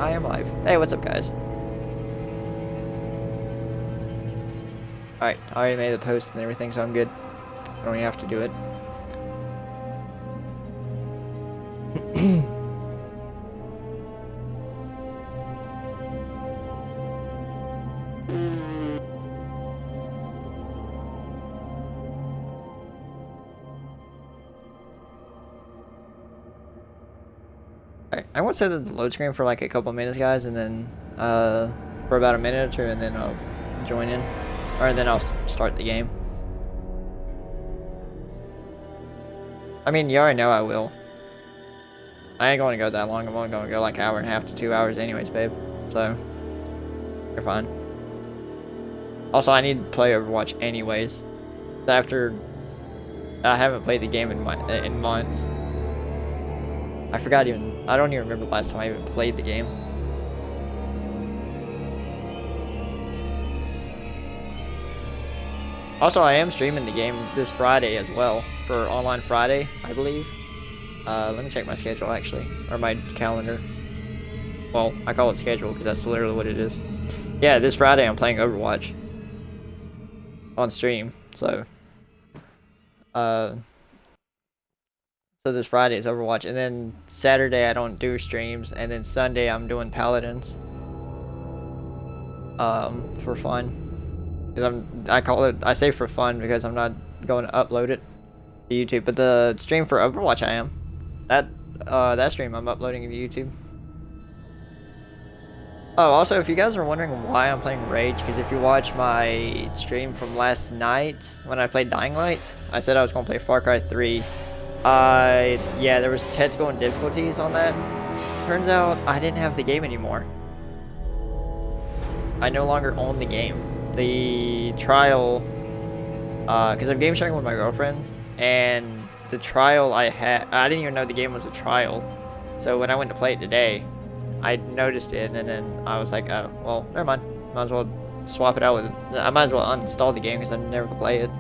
I am live. Hey, what's up, guys? Alright, I already made the post and everything, so I'm good. I don't even have to do it. Alright, I won't set the load screen for like a couple minutes, guys, and then for about a minute or two, and then I'll join in. Or then I'll start the game. I mean, you already know I will. I ain't going to go that long. I'm only going to go like an hour and a half to 2 hours anyways, babe. So, you're fine. Also, I need to play Overwatch anyways. After I haven't played the game in months. I don't even remember the last time I even played the game. Also, I am streaming the game this Friday as well, for Online Friday, I believe. Let me check my schedule, actually, or my calendar. Well, I call it schedule, because that's literally what it is. Yeah, this Friday I'm playing Overwatch. On stream, so. So this Friday is Overwatch, and then Saturday I don't do streams, and then Sunday I'm doing Paladins. For fun. I say for fun because I'm not going to upload it to YouTube, but the stream for Overwatch I am. That stream I'm uploading to YouTube. Oh, also, if you guys are wondering why I'm playing Rage, because if you watch my stream from last night when I played Dying Light, I said I was going to play Far Cry 3. Yeah, there was technical difficulties on that. Turns out I didn't have the game anymore. I no longer own the game. The trial, because I'm game sharing with my girlfriend, and the trial I didn't even know the game was a trial. So when I went to play it today, I noticed it, and then I was like, oh, well, never mind. Might as well swap it out with it. I might as well uninstall the game because I never could play it.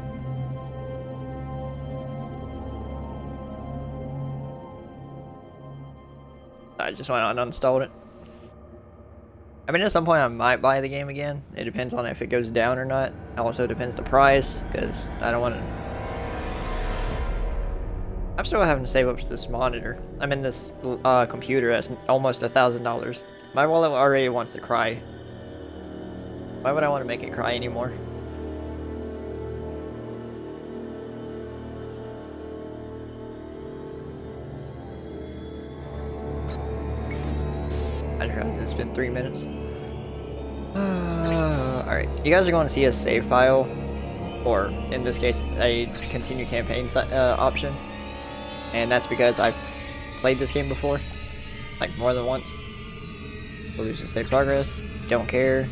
I just went on and uninstalled it. I mean, at some point I might buy the game again. It depends on if it goes down or not. It also depends the price, because I don't want to... I'm still having to save up to this monitor. I'm in this computer that's almost $1,000. My wallet already wants to cry. Why would I want to make it cry anymore? I didn't realize it's been 3 minutes. Alright, you guys are going to see a save file, or in this case, a continue campaign option. And that's because I've played this game before, like more than once. Solution save progress, don't care.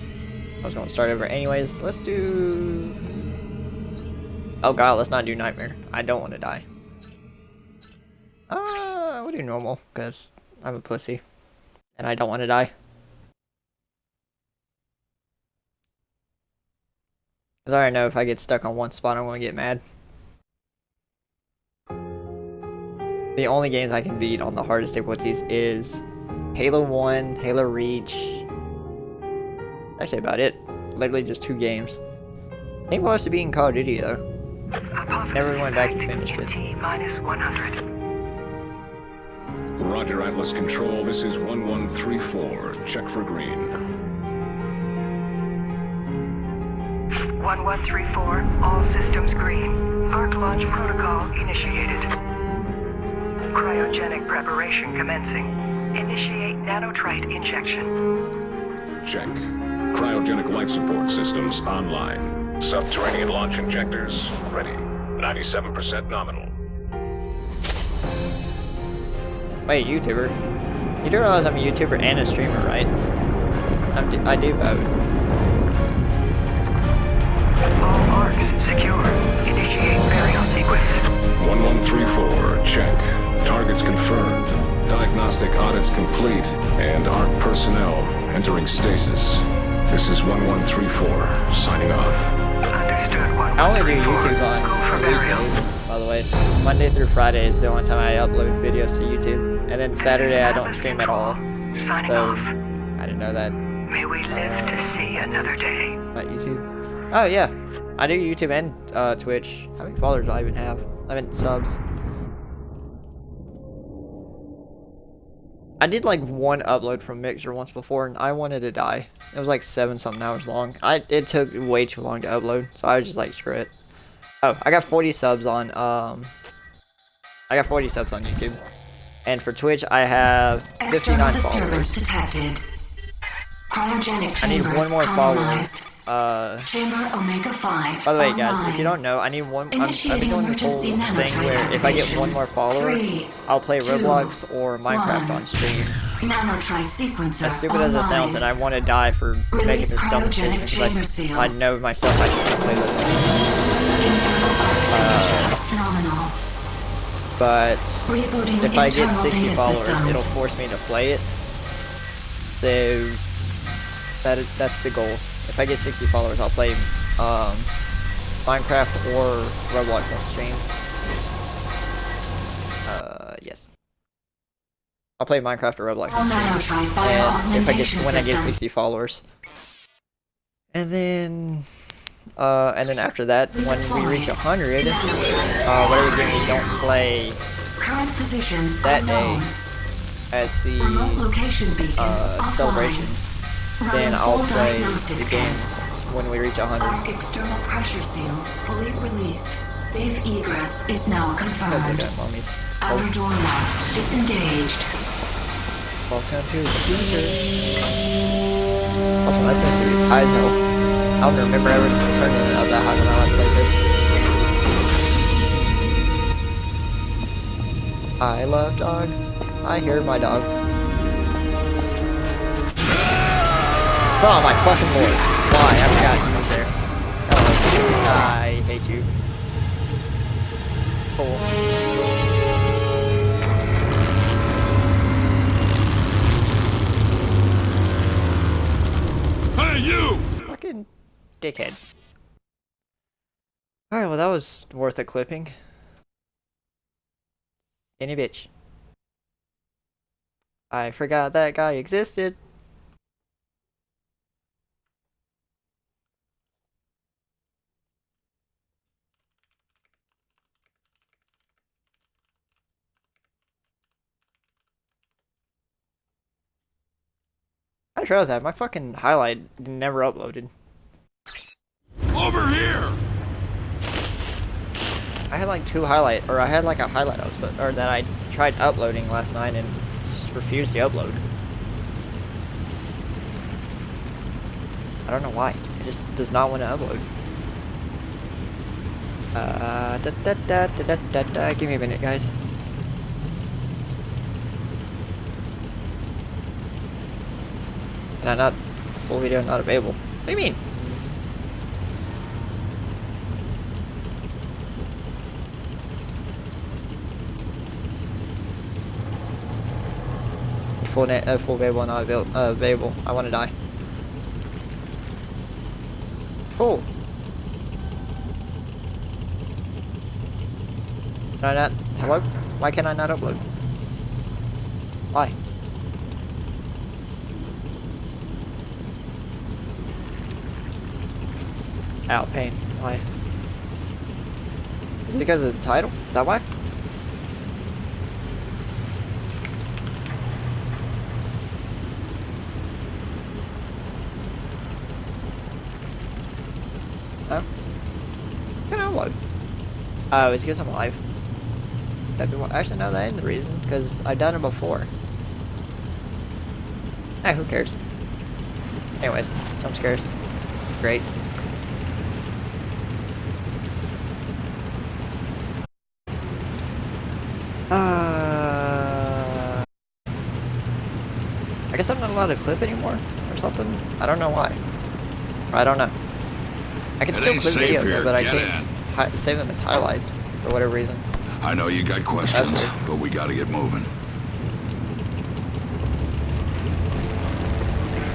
I was going to start over anyways. Let's do... Oh god, let's not do Nightmare. I don't want to die. We'll do normal, because I'm a pussy. And I don't want to die. Because I already know if I get stuck on one spot, I'm going to get mad. The only games I can beat on the hardest difficulties is Halo 1, Halo Reach. That's actually about it. Literally just 2 games. I think close to beating Call of Duty though. Never went back and finished it. T-100. Roger, Atlas Control, this is 1134. Check for green. 1134, all systems green. Arc launch protocol initiated. Cryogenic preparation commencing. Initiate nanotrite injection. Check. Cryogenic life support systems online. Subterranean launch injectors ready. 97% nominal. Wait, YouTuber? You do realize I'm a YouTuber and a streamer, right? I do both. All arcs secure. Initiate burial sequence. 1134, check. Targets confirmed. Diagnostic audits complete. And ARC personnel entering stasis. This is 1134, signing off. Understood. I only do YouTube on weekdays, by the way. Monday through Friday is the only time I upload videos to YouTube. And then Saturday I don't stream at all. Signing So, off. I didn't know that. May we live to see another day. Not YouTube. Oh yeah, I do YouTube and Twitch. How many followers do I even have? I meant subs. I did like one upload from Mixer once before, and I wanted to die. It was like 7-something hours long. It took way too long to upload, so I was just like, screw it. Oh, I got 40 subs on I got 40 subs on YouTube, and for Twitch I have 59 External followers. disturbance detected. Cryogenic I need chambers one more follower. compromised. Chamber Omega 5. By the way, guys, online. if you don't know, I need one. I've been Initiating doing this whole emergency thing nanotrite where if I get one more follower, 3, I'll play 2, Roblox or Minecraft 1. on stream. Nanotrite sequencer As stupid as it sounds, and I want to die for making Release this dumb decision cryogenic chamber because seals. I know myself I can't play this thing. Internal architecture nominal. But Rebooting if I get internal 60 data followers, systems. it'll force me to play it. So that's the goal. If I get 60 followers, I'll play Minecraft or Roblox on stream. Yes. I'll play Minecraft or Roblox All on nanotrite stream. And bioaugmentation when I get systems. 60 followers. And then after that, when we reach 100, whatever game we don't play Current position that unknown. day at Remote the location beacon offline. celebration, Running then I'll full play diagnostic the game tests. when we reach 100. Arc external pressure seals fully released. Safe egress is now Go do confirmed. that, mommies. Outer door lock disengaged. Welcome to the future. Also, my strength is high as hell. I don't remember ever turning it up that high when I last played this. I love dogs. I hear my dogs. Oh my fucking lord. Why? I forgot she was there. Hello. I hate you. Cool. Hey, you! Fucking dickhead. Alright, well that was worth a clipping. Any bitch. I forgot that guy existed. I realized that my fucking highlight never uploaded. Over here! I had like two highlight, or I had like a highlight I was or that I tried uploading last night and just refused to upload. I don't know why. It just does not want to upload. Give me a minute, guys. Can I not? Full video not available. What do you mean? Full available, not available. I want to die. Cool. Can I not? Hello? Why can I not upload? Why? Ow, pain. Why? Is it because of the title? Is that why? No? Can I upload? Oh, it's because I'm live. Actually, no, that ain't the reason, because I've done it before. Hey, who cares? Anyways, jump scares. Great. I guess I'm not allowed to clip anymore, or something. I don't know why. Or I don't know. I can It still ain't clip safe videos, here. though, but I Get can't save them as highlights for whatever reason. I know you got questions, That's weird. but we gotta get moving.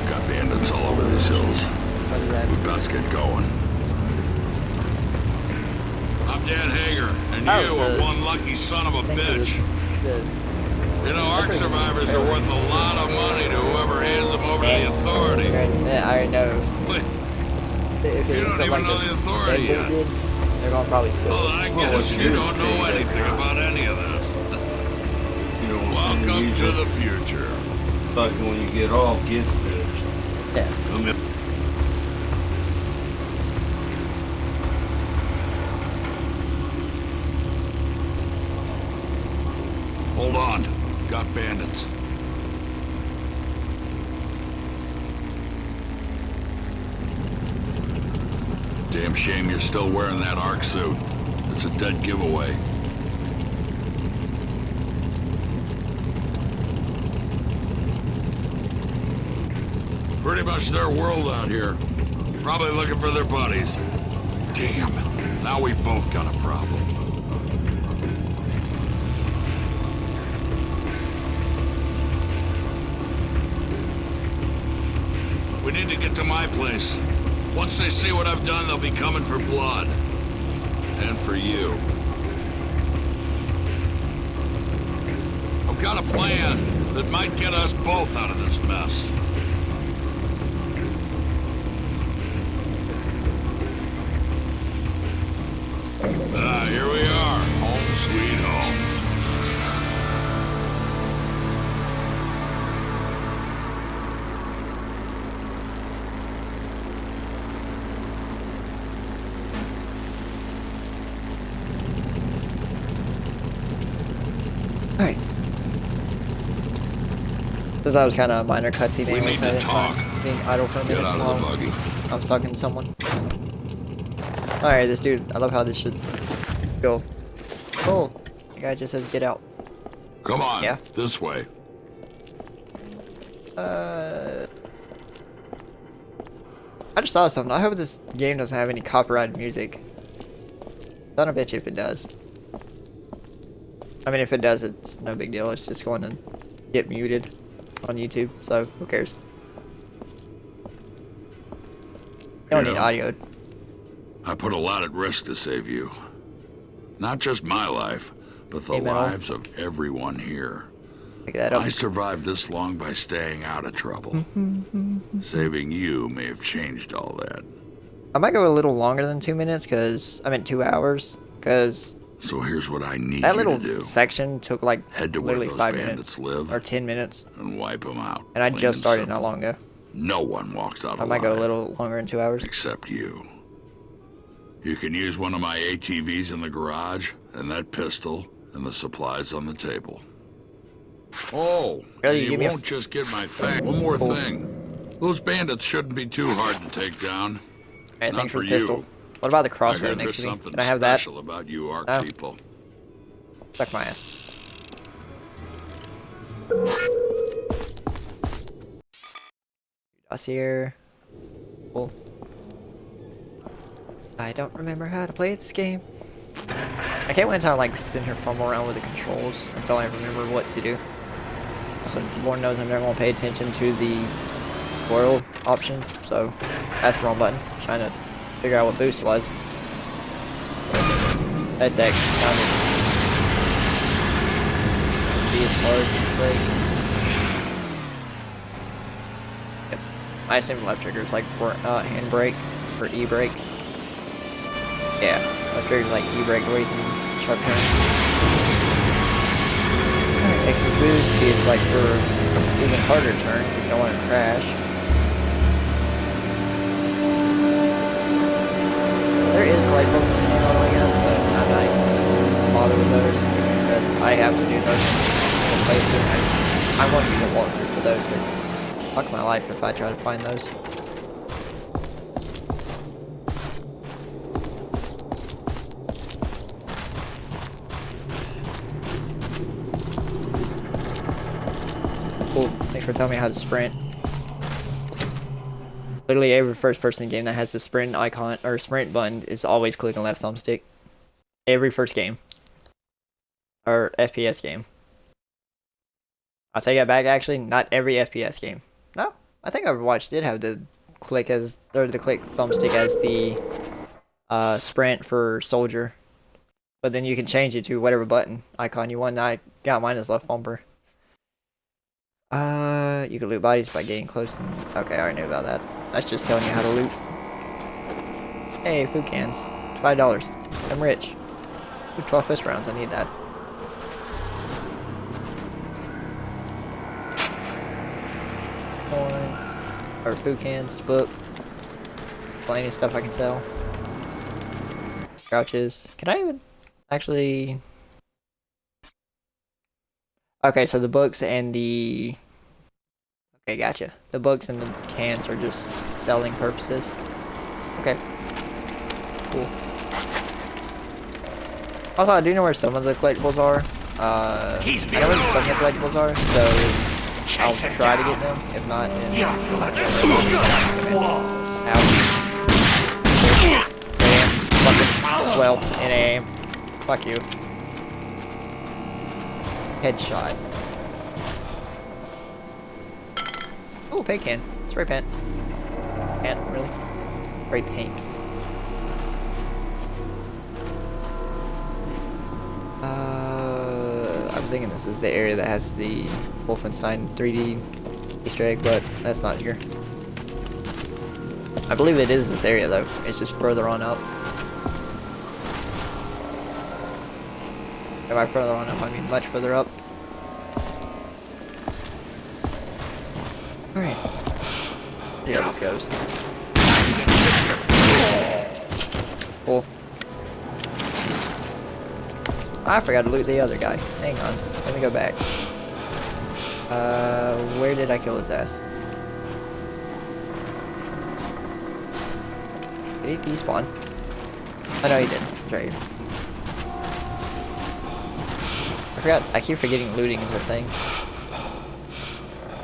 Got bandits all over these hills. What is that? We best get going. I'm Dan Hager, and Oh, you are the- one lucky son of a I think bitch. the You know, ARC survivors are worth a lot of money to whoever hands them over to the authority. Yeah, I already know. But If you it's don't even like know the authority yet. they're gonna probably steal Well, it. I guess you don't know anything about any of this. You know what I'm Welcome saying? to the future. Like when you get off, get fixed. Yeah. Come here. Hold on. Got bandits. Damn shame you're still wearing that ARC suit. It's a dead giveaway. Pretty much their world out here. Probably looking for their buddies. Damn. Now we both got a problem. We need to get to my place. Once they see what I've done, they'll be coming for blood. And for you. I've got a plan that might get us both out of this mess. Here we are. Home sweet home. Alright. Because that was kind of a minor cutscene We anyway, need so I to didn't mind talk. being idle for a minute Get out of the while buggy. I was talking to someone. Alright, this dude, I love how this should go. Oh, the guy just says get out. Come on. Yeah. This way. I just thought of something. I hope this game doesn't have any copyrighted music. Son of a bitch if it does. I mean, if it does, it's no big deal. It's just going to get muted on YouTube, so who cares? You don't You need know, audio. I put a lot at risk to save you. Not just my life, but the Hey, Mel. lives of everyone here. Pick that up. I survived this long by staying out of trouble. Saving you may have changed all that. I might go a little longer than 2 minutes, because I meant 2 hours, because So here's what I need that you to little do. section took like Head to where literally those 5 bandits minutes live or 10 minutes, and wipe them out. and I Plain just and started simple. not long ago. No one walks out I alive. might go a little longer than 2 hours. Except you. You can use one of my ATVs in the garage, and that pistol, and the supplies on the table. Oh, Really, and you you give me a won't just get my thing. One more Cool. thing. Those bandits shouldn't be too hard to take down. Alright, Not thanks for for the pistol. you. What about the I crossbow heard next there's to me? something Can I have that? special about you ARC Oh. people. Suck my ass. Dossier. Cool. I don't remember how to play this game. I can't wait until I like sit here fumble around with the controls until I remember what to do. Also, Lord knows I'm never gonna pay attention to the world options, so that's the wrong button. Trying to figure out what boost was. That's X. Found it. B is hard, brake. Yep. I assume left trigger is like hand brake or E brake. Yeah, left trigger is like E brake where you can sharp turns. Alright, X is boost. B is like for even harder turns if you don't want to crash. There is glide posts in this game, I guess, but I'm not even bothered with those because I have to do those in playthrough. I want to do the walkthrough for those because fuck my life if I try to find those. Cool. Thanks for telling me how to sprint. Literally every first-person game that has a sprint icon or sprint button is always clicking left thumbstick. Every first game or FPS game. I'll take that back. Actually, not every FPS game. No, I think Overwatch did have the click thumbstick as the sprint for soldier, but then you can change it to whatever button icon you want. I got mine as left bumper. You can loot bodies by getting close. Okay, I already knew about that. That's just telling you how to loot. Hey, food cans. $5. I'm rich. Ooh, 12 pistol rounds. I need that. Corn. Or food cans. Book. Plenty of stuff I can sell. Crouches. Can I even actually... Okay, so the books and the... Okay, gotcha. The books and the cans are just selling purposes. Okay. Cool. Also, I do know where some of the collectibles are. I know where some of the collectibles are, so I'll try to get them. If not, then... Ouch. Fucking well, in aim. Fuck you. Headshot. Ooh, paint can. Spray paint. Paint, really? Spray paint. I was thinking this is the area that has the Wolfenstein 3D Easter egg, but that's not here. I believe it is this area though. It's just further on up. By further on up, I mean much further up. Alright. See how this goes. Cool. I forgot to loot the other guy. Hang on. Let me go back. Where did I kill his ass? Did he despawn? Oh no, he didn't. He's right here. I forgot. I keep forgetting looting is a thing.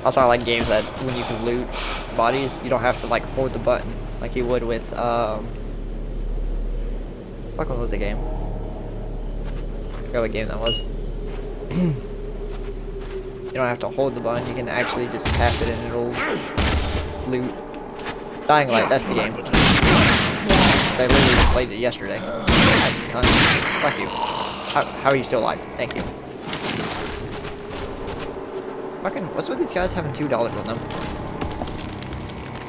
Also, I like games that when you can loot bodies, you don't have to like hold the button like you would with What was the game? I forgot what game that was. You don't have to hold the button. You can actually just tap it and it'll loot. Dying Light. That's the game. I literally played it yesterday. Fuck you. How are you still alive? Thank you. Fucking, what's with these guys having $2 on them?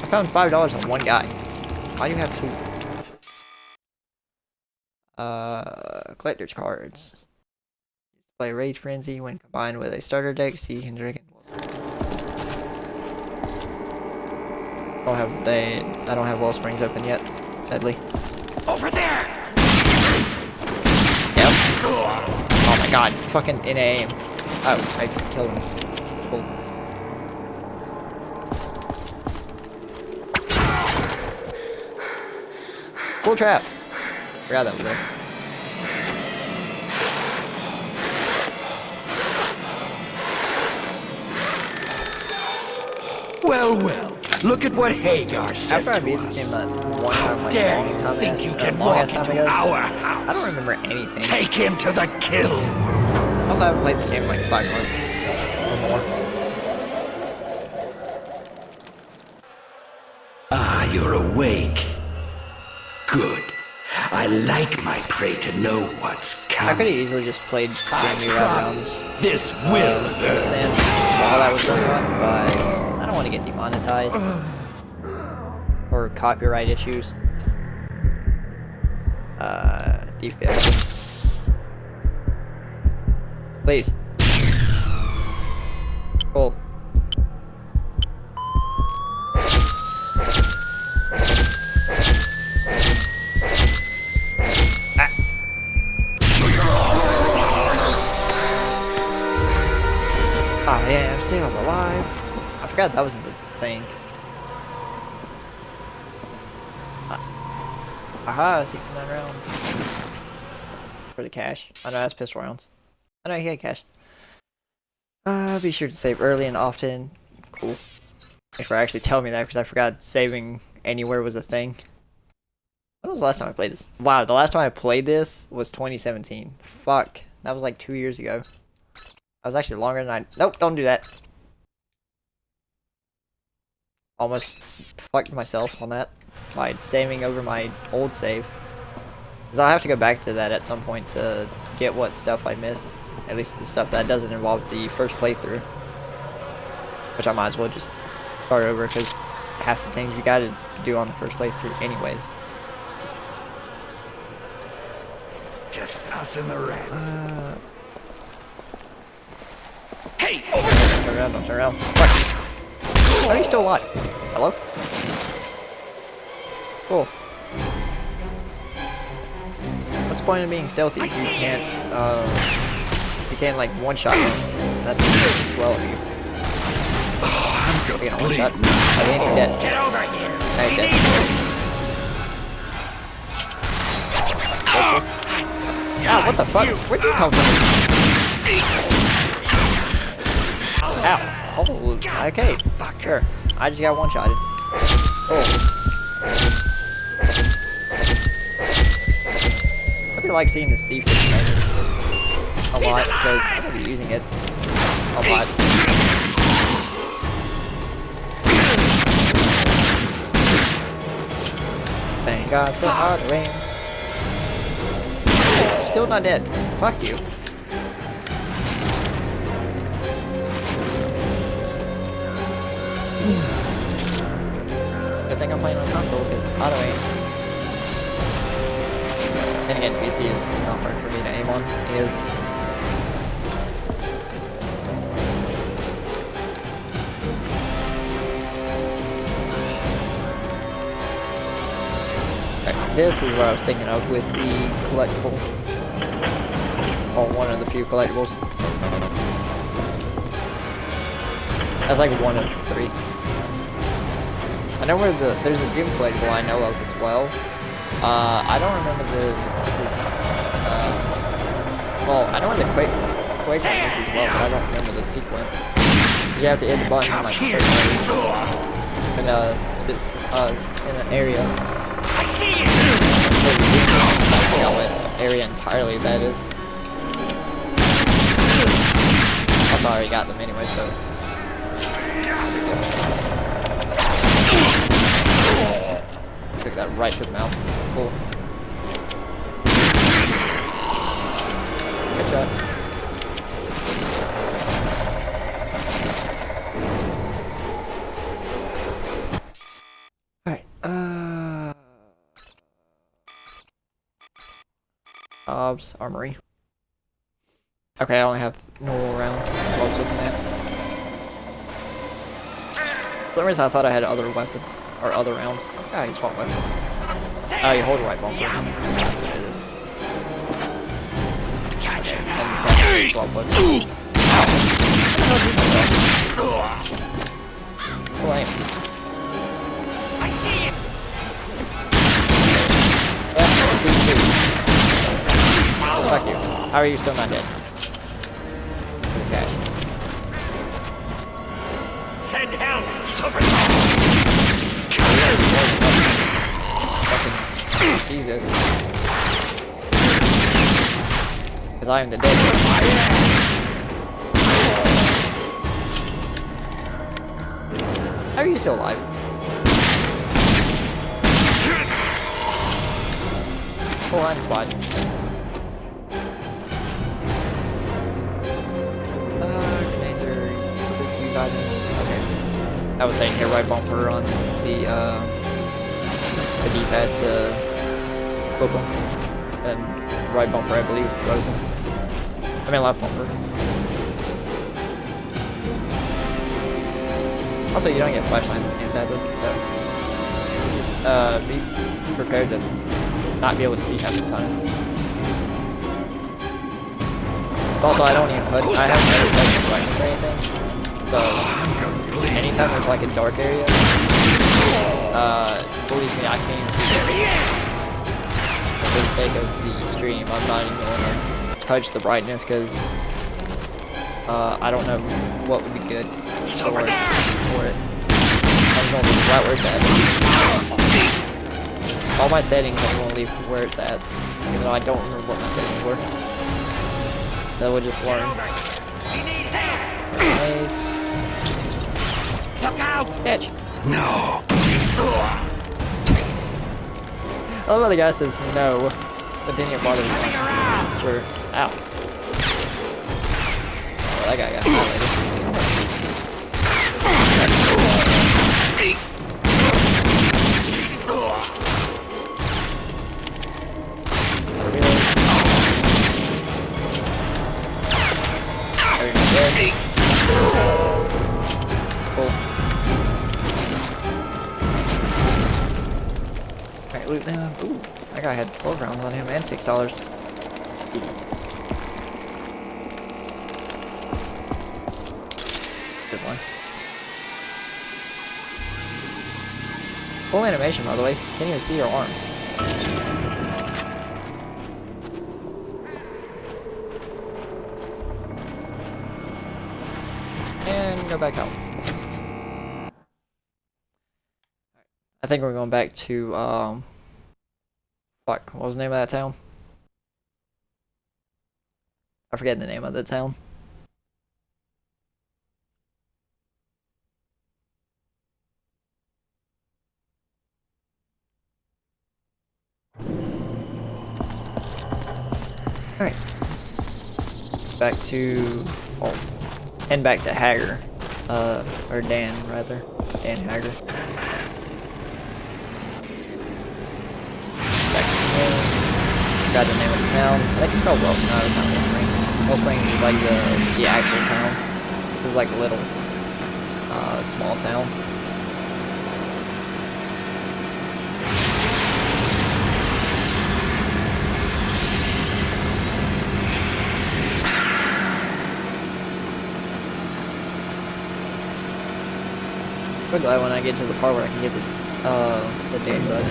I found $5 on one guy. Why do you have two? Collector's cards. Play Rage Frenzy when combined with a starter deck, so you can drink it. I don't have Wellsprings open yet, sadly. Over there! Yep. Oh my god, fucking in aim. Oh, I killed him. Cool. Cool trap. Forgot that was there. Well, well, look at what Hagar said After I to beat this us. game that one time, like Dare long you time think ago, you can long walk ass time into ago, our I house? don't remember anything. Take him to the kill room. Also, I haven't played this game in like 5 months or more. Ah, you're awake. Good. I like my prey to know what's I coming. could have easily just played Sammy promise rounds. this will Understand hurt. while that was going on, but I don't want to get demonetized or copyright issues. Defense. Please. Cool. Oh yeah, I'm still alive. I forgot that wasn't the thing. Aha, 69 rounds. For the cash. I know that's pistol rounds. I know you get cash. Be sure to save early and often. Cool. Thanks for actually telling me that because I forgot saving anywhere was a thing. When was the last time I played this? Wow, the last time I played this was 2017. Fuck. That was like 2 years ago. That was actually longer than I... Nope, don't do that. Almost fucked myself on that by saving over my old save. Because I'll have to go back to that at some point to get what stuff I missed. At least the stuff that doesn't involve the first playthrough. Which I might as well just start over because half the things you gotta do on the first playthrough anyways. Just us and the rest. Hey! Don't turn around, don't turn around. Fuck. How are you still alive? Hello? Cool. What's the point of being stealthy if you can't like one-shot them? That doesn't well at you. You're gonna one-shot? I think he's dead. Get over here. Now he's dead. Ow, what the fuck? Where'd you come from? Ow. Oh, okay. Sure. I just got one-shotted. Oh. I really like seeing this thief get sniper a lot because I'm gonna be using it a lot. Thank God for auto aim. Still not dead. Fuck you. Good thing I'm playing on console because auto aim. Then again, PC is not hard for me to aim on either. Right, this is what I was thinking of with the collectible. Well, one of the few collectibles. That's like one of three. I know where there's a Doom collectible I know of as well. I don't remember well, I know where the Quake one is as well, but I don't remember the sequence. You have to hit the button in like a certain in an area. I see you. I forgot what area entirely that is. Also, I already got them anyway, so. Took that right to the mouth. Cool. Good shot. Alright, Hobbs, Armory. Okay, I only have normal rounds. That's what I was looking at. For some reason I thought I had other weapons, or other rounds. Yeah, you swap weapons. Oh, you hold the right bumper. That's what it is. Okay, and you swap weapons. Ow! Cool aim. I see it. Yeah, I see you too. Fuck you. How are you still not dead? For the cash. Send down. Fucking Jesus. Because I am the dead. How are you still alive? Full line squad. Grenades are use items. Okay. I was saying hit right bumper on the D-pad to flip him. And right bumper, I believe, throws him. I mean left bumper. Also, you don't get flashlight in this game, sadly, so be prepared to not be able to see half the time. Also, I don't even touch. I haven't ever touched the brightness or anything. So anytime there's like a dark area, believe me, I can't even see it. For the sake of the stream, I'm not even going to touch the brightness because I don't know what would be good for it. I'm going to leave right where it's at. All my settings, I'm going to leave where it's at, even though I don't remember what my settings were. Then we'll just learn. Grenades. Look out! Catch. No. I love how the guy says no, but then you bother me. Sure. Ow. Oh, that guy got highlighted. there. Cool. Alright, loot them. Ooh, that guy had 12 rounds on him and $6. Good one. Full animation, by the way. Can't even see your arms. And go back out. I think we're going back to, fuck, what was the name of that town? I forget the name of the town. Alright. Back to, oh, and back to Hager. Or Dan, rather. Dan Hager. Forgot the name of the town. I think it's called Well, no, it's not Well Springs. Well Springs is like the actual town. This is like a little, small town. I'm glad when I get to the part where I can get the dead bud.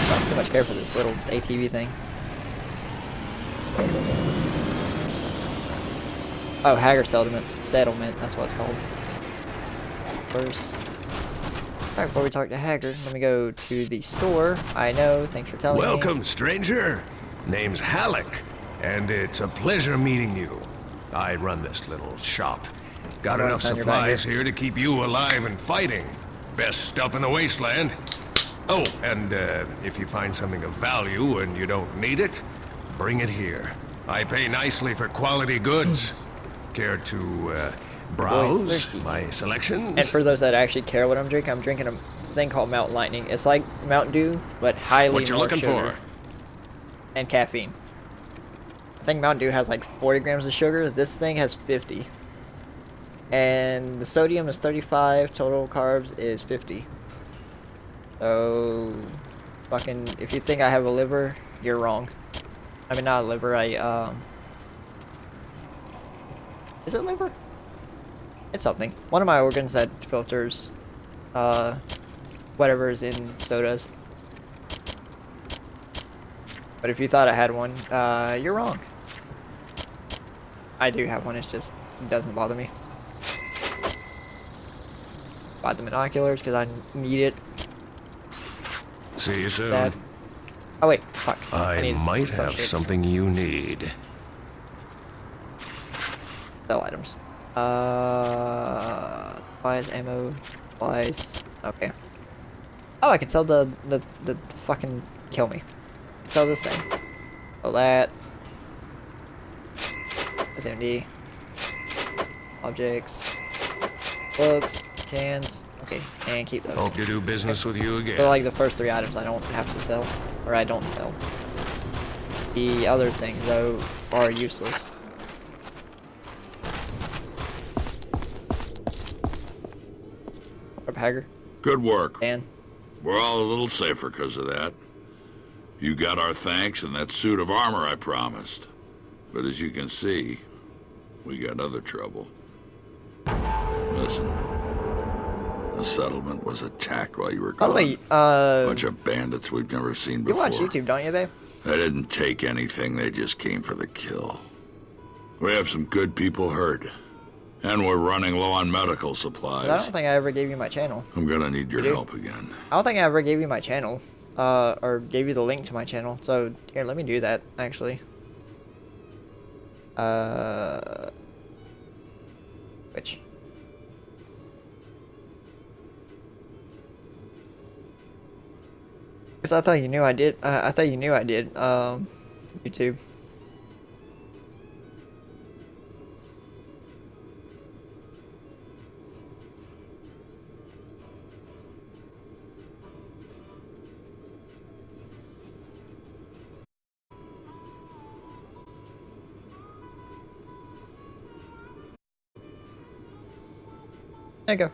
I don't too much care for this little ATV thing. Oh, Hager Settlement, that's what it's called. First. Alright, before we talk to Hager, let me go to the store. I know, thanks for telling me. Welcome, stranger. Name's Halleck, and it's a pleasure meeting you. I run this little shop. Got enough supplies here to keep you alive and fighting. Best stuff in the wasteland. Oh, and if you find something of value and you don't need it, bring it here. I pay nicely for quality goods. Care to browse my selections? And for those that actually care what I'm drinking a thing called Mountain Lightning. It's like Mountain Dew, but highly what you more looking sugar for? And caffeine. I think Mountain Dew has like 40 grams of sugar. This thing has 50. And the sodium is 35. Total carbs is 50. So, fucking, if you think I have a liver, you're wrong. I mean, not a liver, is it liver? It's something. One of my organs that filters, whatever is in sodas. But if you thought I had one, you're wrong. I do have one, it doesn't bother me. Buy the binoculars, because I need it. See you soon. Bad. Oh wait, fuck. I might have shit. something you need. Sell items. Supplies, ammo, supplies. Okay. Oh, I can sell the fucking kill me. Sell this thing. Sell that. SMD. Objects. Books. Cans. Okay, and keep those. Hope to do business with you again. So like the first 3 items I don't have to sell. Or I don't sell. The other things though are useless. Up Hager. Good work. Dan. We're all a little safer because of that. You got our thanks and that suit of armor I promised. But as you can see, we got other trouble. Listen. The settlement was attacked while you were By gone. the way, Bunch of bandits we've never seen you before. watch YouTube, don't you, babe? They didn't take anything, they just came for the kill. We have some good people hurt. And we're running low on medical supplies. I don't think I ever gave you my channel. I'm gonna need your You do? help again. I don't think I ever gave you my channel. Or gave you the link to my channel. So, here, let me do that, actually. Which? Because I thought you knew I did. I thought you knew I did. YouTube. There you go.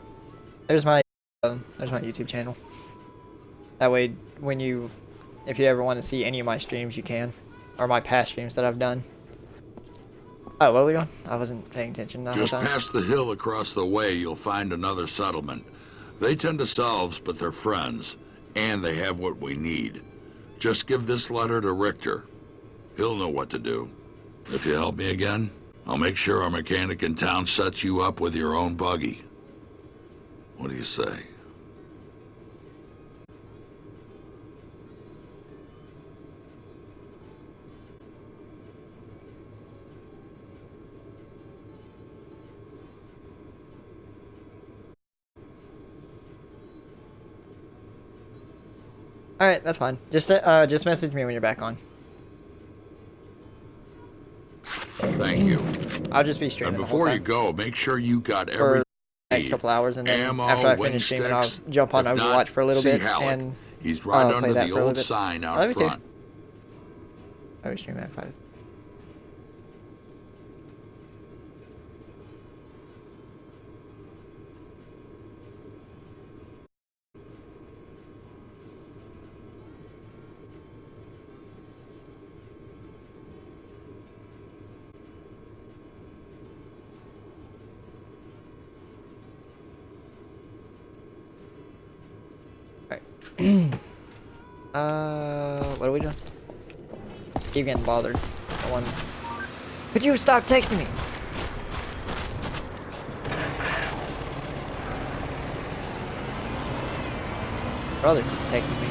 There's my YouTube channel. That way, when if you ever want to see any of my streams, you can, or my past streams that I've done. Oh, what are we doing? I wasn't paying attention the whole Just time. past the hill across the way, you'll find another settlement. They tend to selves, but they're friends, and they have what we need. Just give this letter to Richter. He'll know what to do. If you help me again, I'll make sure our mechanic in town sets you up with your own buggy. What do you say? Alright, that's fine. Just message me when you're back on. Thank you. I'll just be streaming And the whole before time. you go, make sure you got For everything. the next couple hours, and then Ammo, after I wing finish streaming, I'll sticks. jump on If Overwatch not, for a little see bit, Halleck. and He's right play under that the for a little old bit. sign Love out you too. front. I was streaming at 5. What are we doing? Keep getting bothered. Someone. Could you stop texting me? Brother keeps texting me.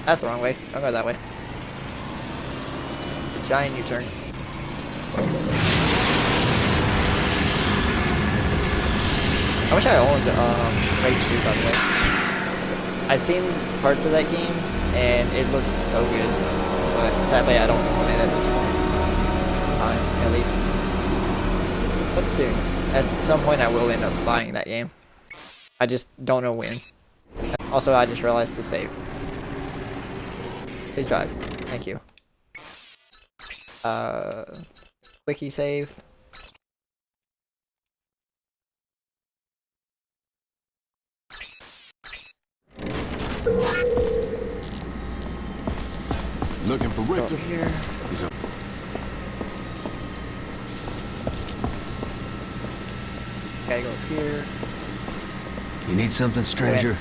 That's the wrong way. Don't go that way. Giant U-turn. I wish I owned Rage 2, by the way. I've seen parts of that game, and it looks so good. But sadly, I don't own it at this point in time, at least. But soon. At some point, I will end up buying that game. I just don't know when. Also, I just realized to save. Please drive. Thank you. Quickie save. Looking for Richter. Here. He's up. Gotta go up here. You need something, stranger?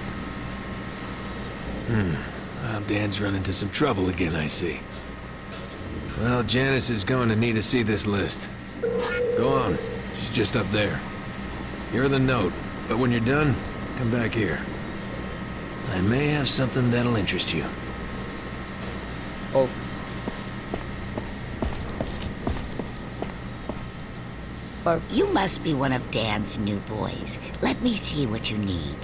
Well, Dan's run into some trouble again, I see. Well, Janice is going to need to see this list. Go on. She's just up there. You're the note, but when you're done, come back here. I may have something that'll interest you. Oh. Hello. You must be one of Dan's new boys. Let me see what you need.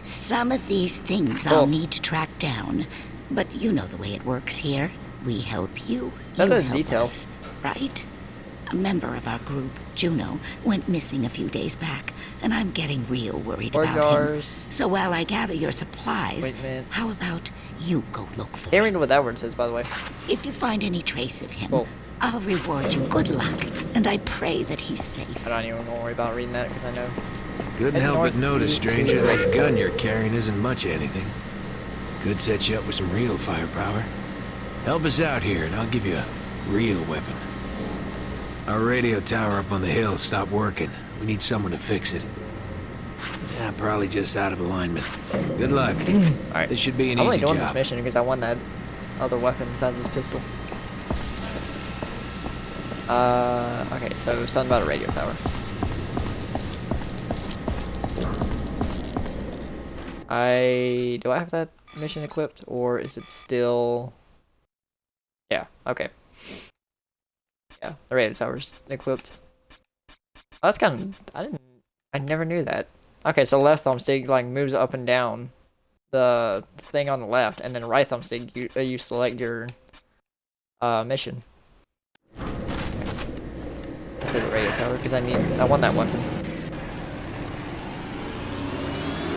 Some of these things I'll need to track down. But you know the way it works here. We help you, you That is help detail. us, right? A member of our group, Juno, went missing a few days back, and I'm getting real worried Or about him. jars. So while I gather your supplies, Wait a minute. how about you go look for Can't him? read what that word says, by the way. If you find any trace of him, Cool. I'll reward you good luck, and I pray that he's safe. I don't even worry about reading that because I know. Couldn't Head help but notice, northeast stranger, to- that gun you're carrying isn't much of anything. Could set you up with some real firepower. Help us out here, and I'll give you a real weapon. Our radio tower up on the hill stopped working. We need someone to fix it. Yeah, probably just out of alignment. Good luck. Alright. This should be an I'm only easy doing this job. mission because I won that other weapon besides this pistol. Okay, so something about a radio tower. Do I have that mission equipped, or is it still? Yeah. Okay. Yeah, the radio tower's equipped. Oh, that's kind of. I never knew that. Okay, so left thumbstick like moves up and down the thing on the left, and then right thumbstick you select your mission. To the radio tower because I want that weapon.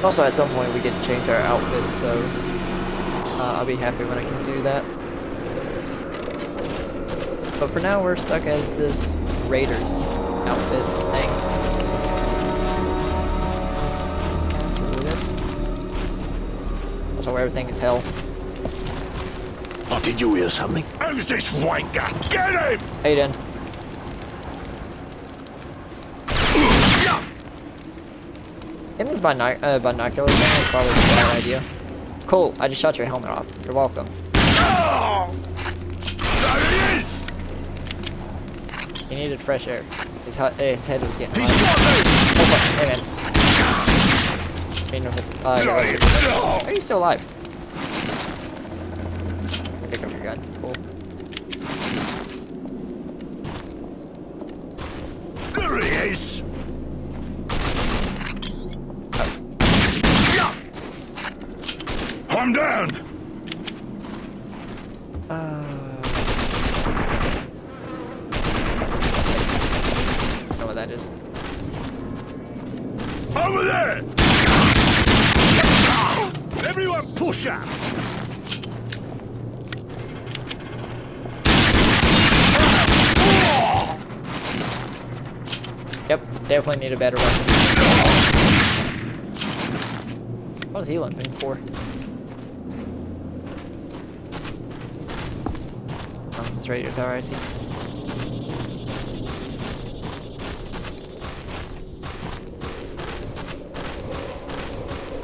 Also, at some point we get to change our outfit, so I'll be happy when I can do that. But for now, we're stuck as this Raiders. outfit thing. Also, everything is hell. Oh, did you hear something? Who's this wanker? Get him! Aiden. Getting these binoculars is probably a bad idea. Cool, I just shot your helmet off. You're welcome. Oh! There he is! He needed fresh air. His head was getting He's hot. got me! Hey man. Are you still alive? Pick up your gun. Cool. There he is! I'm down! Know what that is. Over there! Everyone push up! Yep, definitely need a better weapon. What was he limping for? It's radio tower, I see.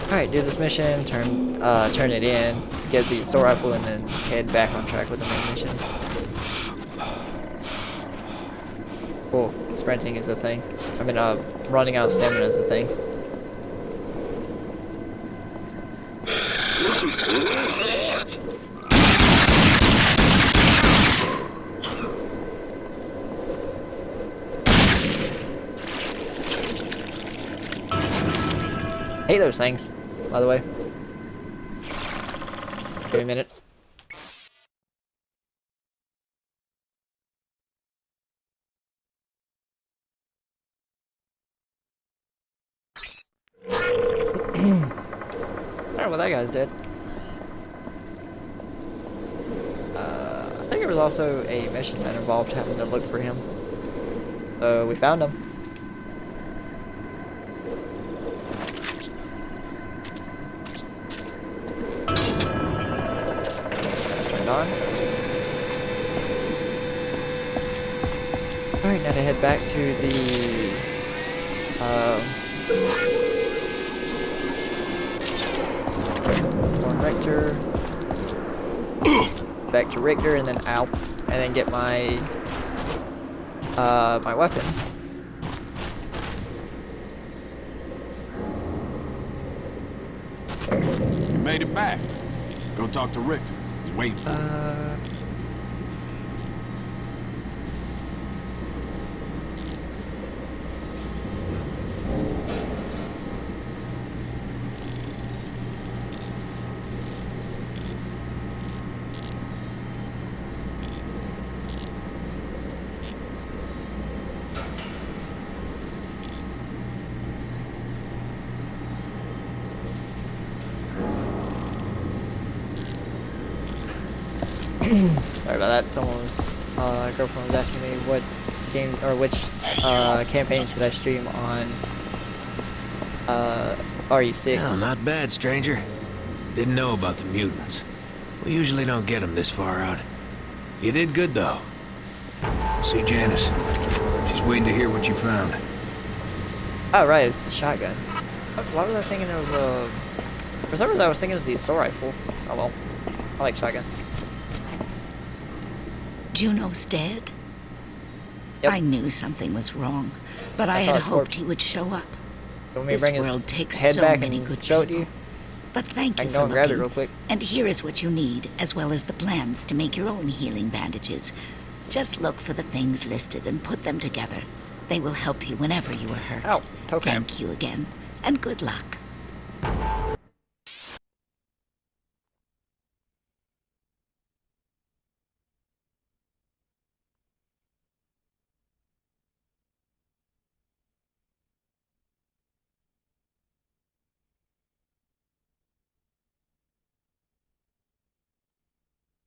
Alright, do this mission, turn it in, get the assault rifle, and then head back on track with the main mission. Cool. Sprinting is the thing. I mean, running out of stamina is the thing. Hate those things, by the way. Give me a minute. Alright, well that guy's dead. I think it was also a mission that involved having to look for him. So we found him. On. Alright, now to head back to the Richter. Back to Richter and then Alp, and then get my my weapon. You made it back. Go talk to Richter. Wait for it. Sorry about that. Someone's girlfriend was asking me what games or which campaigns did I stream on RE6. Oh, not bad, stranger. Didn't know about the mutants. We usually don't get them this far out. You did good, though. See Janice. She's waiting to hear what you found. Oh right, it's the shotgun. Why was I thinking it was a? For some reason I was thinking it was the assault rifle. Oh well, I like shotgun. Juno's dead? Yep. I knew something was wrong, but I That's had how it's hoped worked. he would show up. You want me to This bring his world takes head so back many and good show it to people. you? But thank I you can for go and grab it looking. real quick. And here is what you need, as well as the plans to make your own healing bandages. Just look for the things listed and put them together. They will help you whenever you are hurt. Ow, okay. Thank you again, and good luck.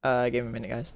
Give me a minute, guys.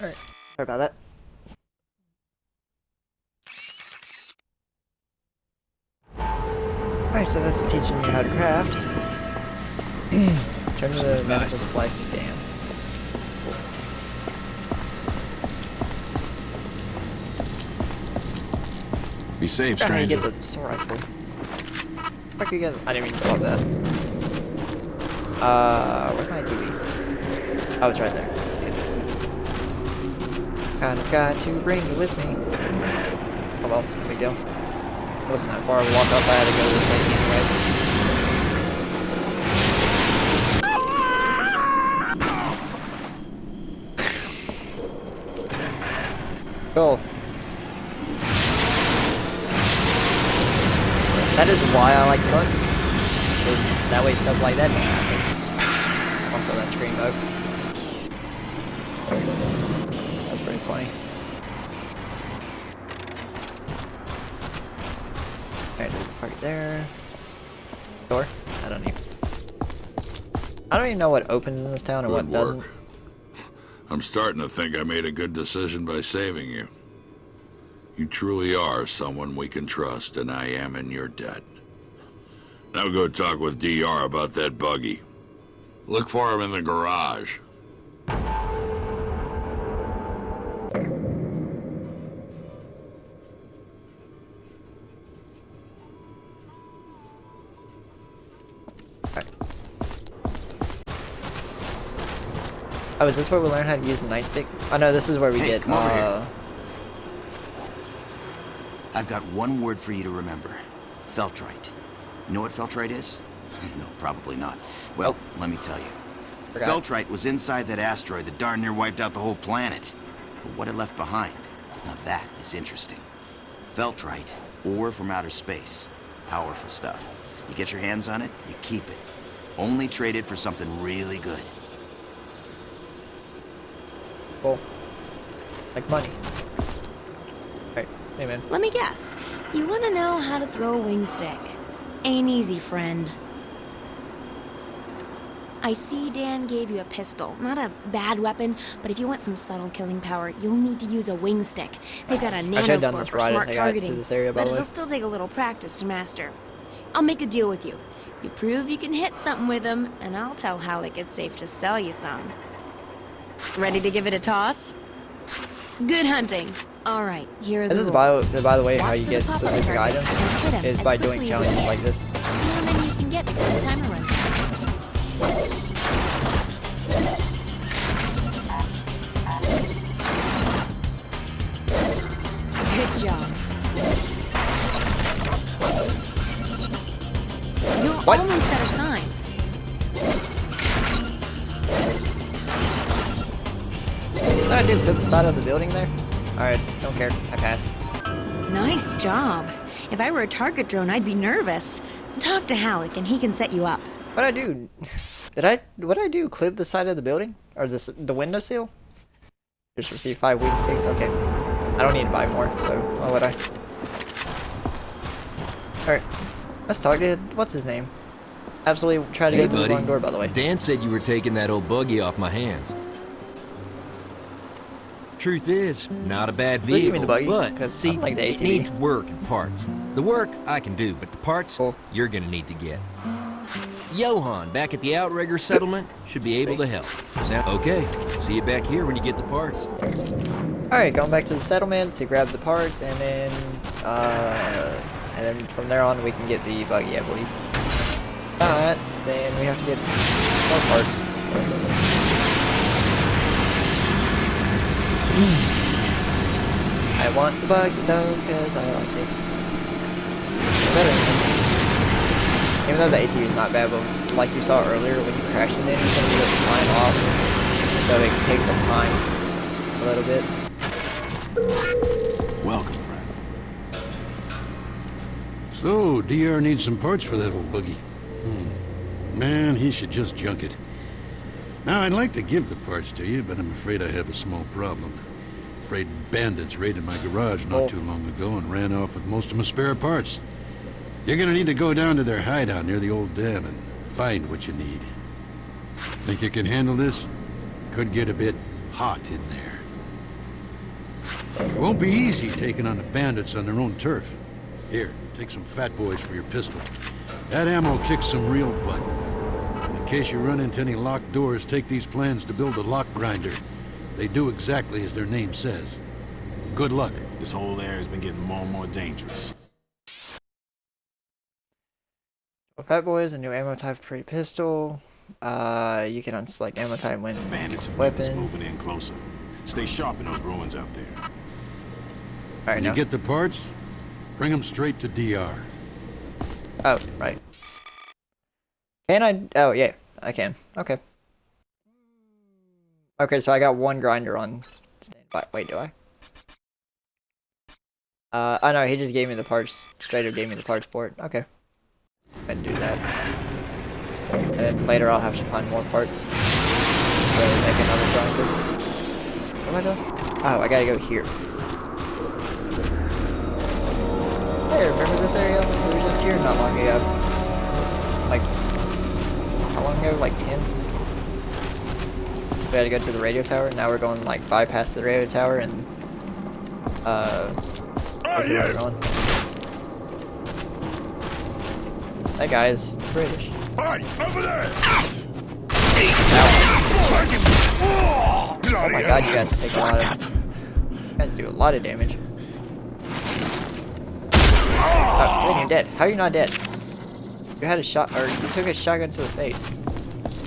Alright, sorry about that. Alright, so that's teaching you how to craft. Turn the medical supplies to Dan. Be safe, How do you stranger. get the sword rifle? Fuck you guys. I didn't even thought that. Where's my TV? Oh, it's right there. Let's see it. Kinda got to bring you with me. Oh well, here we go. It wasn't that far of a walk up, I had to go this way anyways. Cool. That is why I like bugs. That way stuff like that don't happen. Also that screen mode. That's pretty funny. Alright, park it there. Door? I don't even know what opens in this town and what doesn't. I'm starting to think I made a good decision by saving you. You truly are someone we can trust, and I am in your debt. Now go talk with DR about that buggy. Look for him in the garage. Oh, is this where we learn how to use the nightstick? Oh no, this is where we get, come over here. I've got one word for you to remember. Feltrite. You know what Feltrite is? No, probably not. Well, let me tell you. Forgot. Feltrite was inside that asteroid that darn near wiped out the whole planet. But what it left behind, now that is interesting. Feltrite, ore from outer space. Powerful stuff. You get your hands on it, you keep it. Only trade it for something really good. Cool. Like money. Alright, hey man. Let me guess. You want to know how to throw a wing stick. Ain't easy, friend. I see Dan gave you a pistol. Not a bad weapon, but if you want some subtle killing power, you'll need to use a wing stick. They've got a nanocore for smart targeting, this area, but it'll still take a little practice to master. I'll make a deal with you. You prove you can hit something with them, and I'll tell Halleck it's safe to sell you some. Ready to give it a toss? Good hunting. All right, here are the This is rules. by the way how Watch you for get the pop-up specific targets items and hit 'em is as by doing quickly as challenges you like can. this. See how many you can get before the timer runs out. Good job. You're almost out of time. What did I do? Flip the side of the building there? Alright, don't care. I passed. Nice job. If I were a target drone, I'd be nervous. Talk to Halleck and he can set you up. What'd I do? What'd I do? Clip the side of the building? Or the windowsill? Just receive 5 wing sticks? Okay. I don't need to buy more, so why would I? Alright. Let's talk to, what's his name? Absolutely try to Hey, go through the buddy. wrong door, by the way. Dan said you were taking that old buggy off my hands. Truth is, not a bad Please give me vehicle, the buggy, but 'cause see, I don't like the it ATV. needs work and parts. The work I can do, but the parts you're gonna need to get. Johan, back at the Outrigger settlement, should be able to help. Okay, see you back here when you get the parts. Alright, going back to the settlement to grab the parts, and then from there on we can get the buggy, I believe. But then we have to get more parts. I want the buggy though, because I like it. Better than this. Even though the ATV is not bad, but like you saw earlier, when you crash it in, it's going to be flying off. So it takes some time. A little bit. Welcome, friend. So, DR needs some parts for that old buggy. Man, he should just junk it. Now, I'd like to give the parts to you, but I'm afraid I have a small problem. Afraid bandits raided my garage not too long ago and ran off with most of my spare parts. You're gonna need to go down to their hideout near the old dam and find what you need. Think you can handle this? Could get a bit hot in there. It won't be easy taking on the bandits on their own turf. Here, take some fat boys for your pistol. That ammo kicks some real butt. And in case you run into any locked doors, take these plans to build a lock grinder. They do exactly as their name says. Good luck. This whole area has been getting more and more dangerous. Fat Boys, a new ammo type for your pistol. You can unselect ammo type when Bandits and weapon. moving in closer. Stay sharp in those ruins out there. Alright, When now. you get the parts, bring them straight to DR. Oh, right. Can I? Oh, yeah, I can. Okay. Okay, so I got one grinder on standby. Wait, do I? Oh no, he just gave me the parts. Straight up gave me the parts for it. Okay. I can do that. And then later I'll have to find more parts. So make another grinder. What am I doing? Oh, I gotta go here. Hey, remember this area? We were just here not long ago. Like, how long ago? Like 10? We had to go to the radio tower. Now we're going like bypass the radio tower and let's see where we're going. That guy is British. Hey, over there! Oh my god, you guys take a lot of... You guys do a lot of damage. Oh, wait, you're dead. How are you not dead? You had a shot, or you took a shotgun to the face.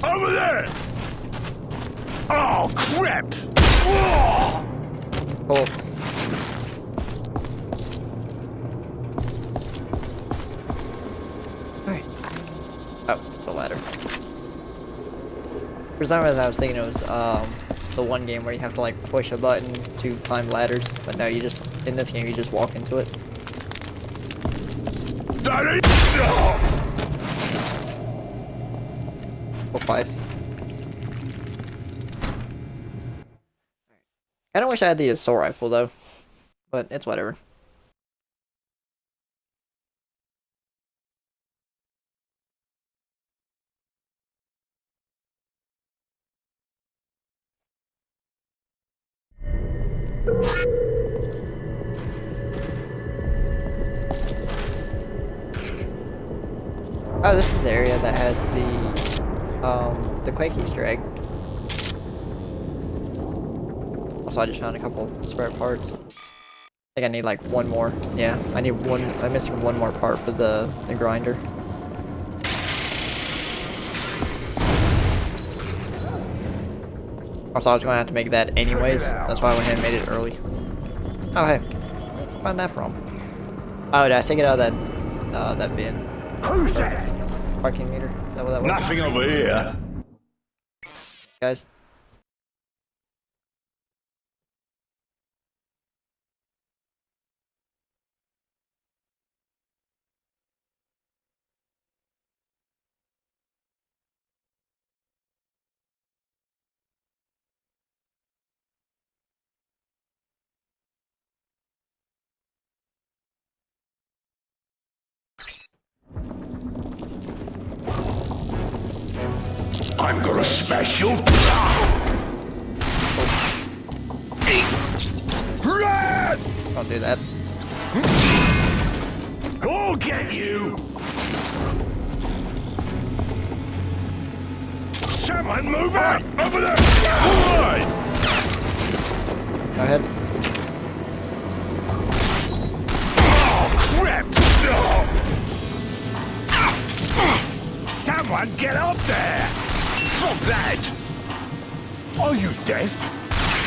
Over there! Oh, crap! Cool. Alright. Oh, it's a ladder. For some reason I was thinking it was the one game where you have to like push a button to climb ladders, but no, you just, in this game you just walk into it. We'll fight. Kinda wish I had the assault rifle though, but it's whatever. Oh, this is the area that has the Quake Easter egg. Also, I just found a couple spare parts. I think I need like one more. Yeah, I need one. I'm missing one more part for the grinder. Also, I was going to have to make that anyways. That's why I went ahead and made it early. Oh, hey. Where'd find that from? Oh, did I take it out of that bin? Who's that? Parking meter? Is that what that was? Nothing over here. Guys. I've got a special. I'll do that. I'll get you. Someone move out over there. Right. Go ahead. Oh crap! Someone get up there. Fuck that! Are you deaf?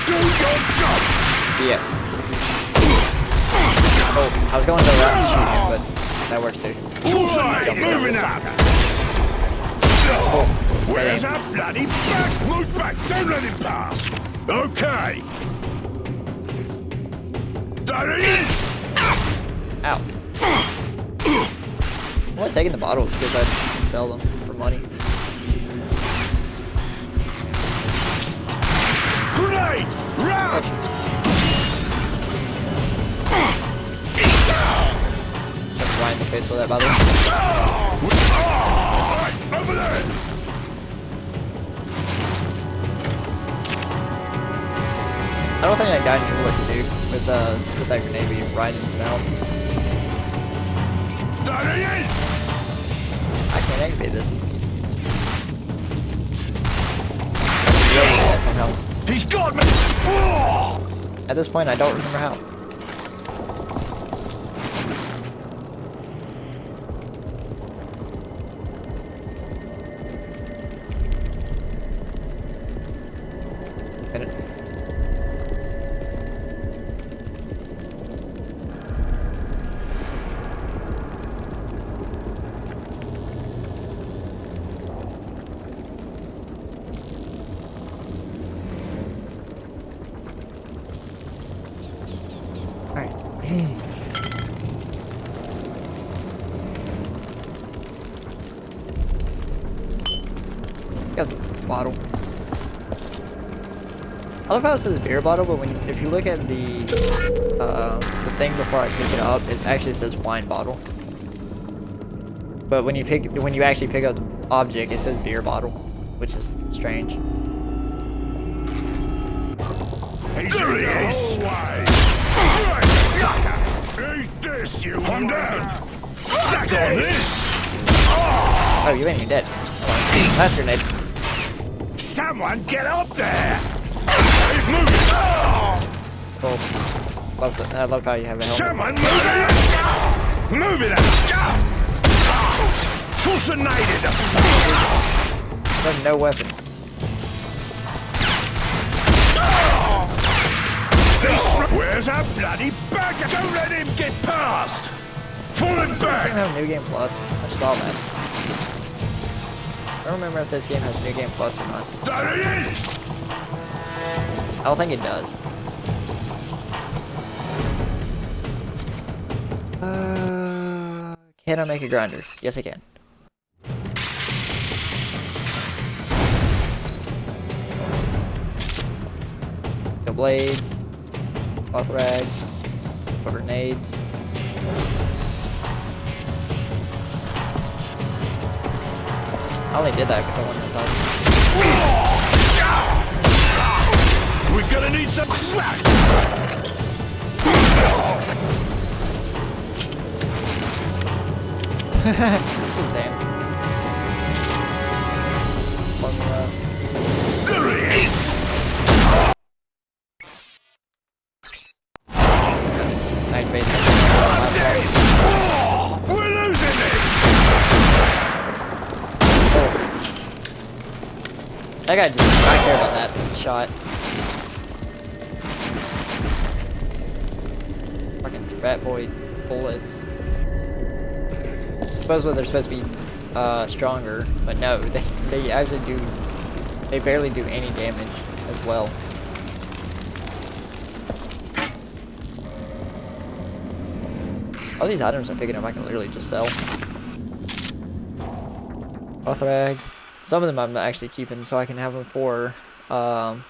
Do your job! Yes. Oh, I was going to the left to shoot him, but that works too. Right, moving up! Oh, where's that bloody back? Move back! Don't let him pass! Okay! There he is! Ow. I'm only taking the bottles because I can sell them for money. Grenade! Run! Just right in the face with that, by the way. Right, over there! I don't think that guy knew what to do. with that grenade be right in his mouth. There he is! I can't activate this. Yeah, somehow. He's got me! At this point, I don't remember how. Get it. Got the bottle. I love how it says beer bottle, but if you look at the thing before I pick it up, it actually says wine bottle. But when you actually pick up the object, it says beer bottle, which is strange. There he is! Eat this, you one down! Suck on this! Oh, you ain't even dead. That's grenade. Someone get up there! Cool. I love how you have a helmet. Someone move it! Move it out! Fusionated! There's no weapon. Where's our bloody bagger? Don't let him get past! Fall him Does this back! game have New Game Plus? I just saw that. I don't remember if this game has New Game Plus or not. There he is! I don't think it does. Can I make a grinder? Yes, I can. The blades, cloth rag, grenades. I only did that because I wanted to talk. We're gonna need some crack! Damn. There he is! We're losing it! That guy just did not care about that shot. Fucking fat boy bullets. Supposedly they're supposed to be stronger, but no, they actually do. They barely do any damage as well. All these items I'm picking up I can literally just sell. Cloth rags. Some of them I'm actually keeping so I can have them for oh,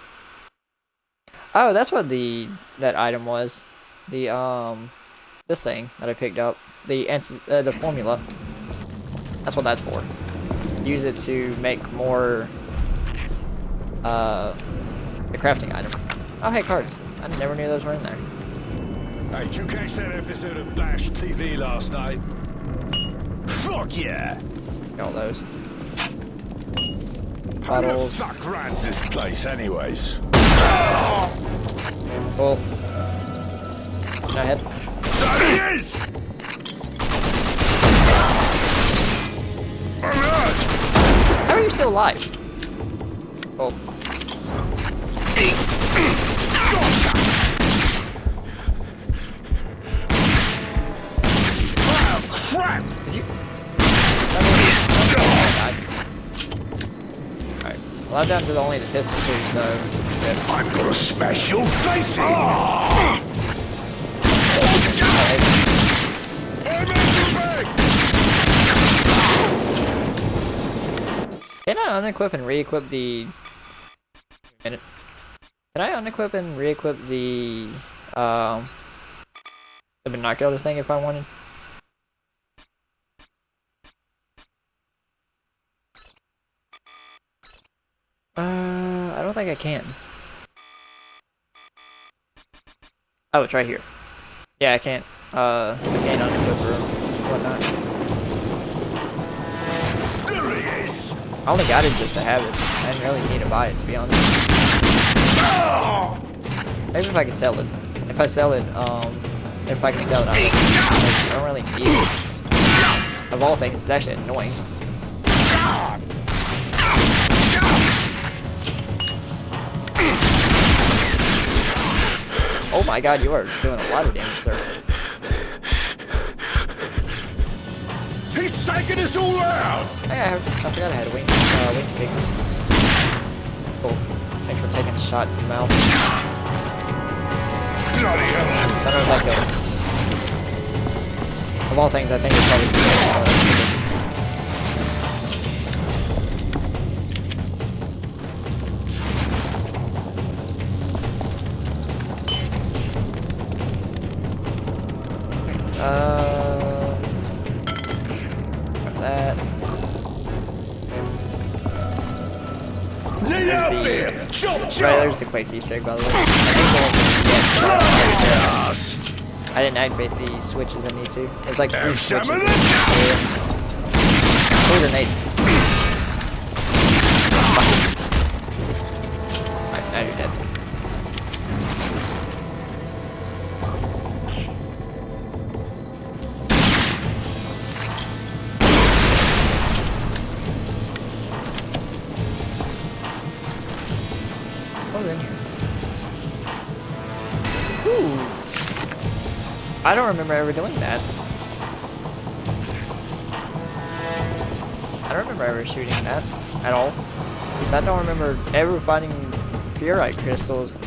that's what that item was. The this thing that I picked up. The formula. That's what that's for. Use it to make more the crafting item. Oh hey, cards. I never knew those were in there. Hey, did you catch that episode of Bash TV last night? Fuck yeah! Got all those. Who the Bottles. fuck runs this place anyways? Cool. Go ahead. There he is! Alright! How are you still alive? Oh. Oh, crap! Is you... Alright. Well, I'm down to only the pistol too, so... Yeah. I've got a special face! Oh! Can I unequip and re-equip the... Minute. Can I unequip and re-equip the binoculars thing if I wanted? I don't think I can. Oh, it's right here. Yeah, I can't unequip or whatnot. There he is. I only got it just to have it. I didn't really need to buy it, to be honest. Maybe if I could sell it. If I sell it, if I can sell it, I don't really need it. Of all things, it's actually annoying. Oh my god, you are doing a lot of damage, sir. He's taking us all out! Hey, I forgot I had wing sticks. Cool. Thanks for taking shots in the mouth. Bloody hell! Sounds like of all things, I think it's probably that. Right, there's the Quake Easter egg, by the way. I didn't activate the switches I need to. There's like 3 switches. Oh, grenade. Alright, now you're dead. What was in here? Ooh. I don't remember ever doing that. I don't remember ever shooting that at all. I don't remember ever finding Furite crystals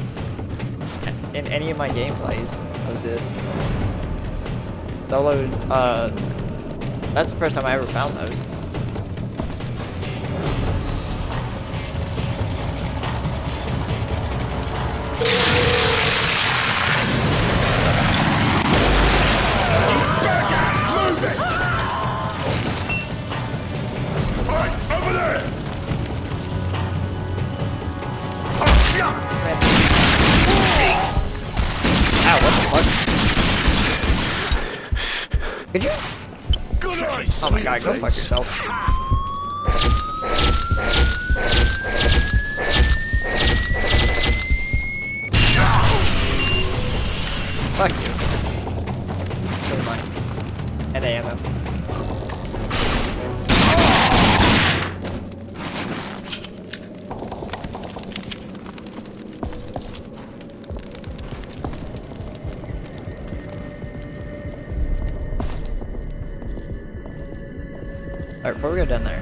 in any of my gameplays of this. Solo, that's the first time I ever found those. Could you? Oh my god, go fuck yourself. Fuck you. Never mind. And ammo. Alright, before we go down there.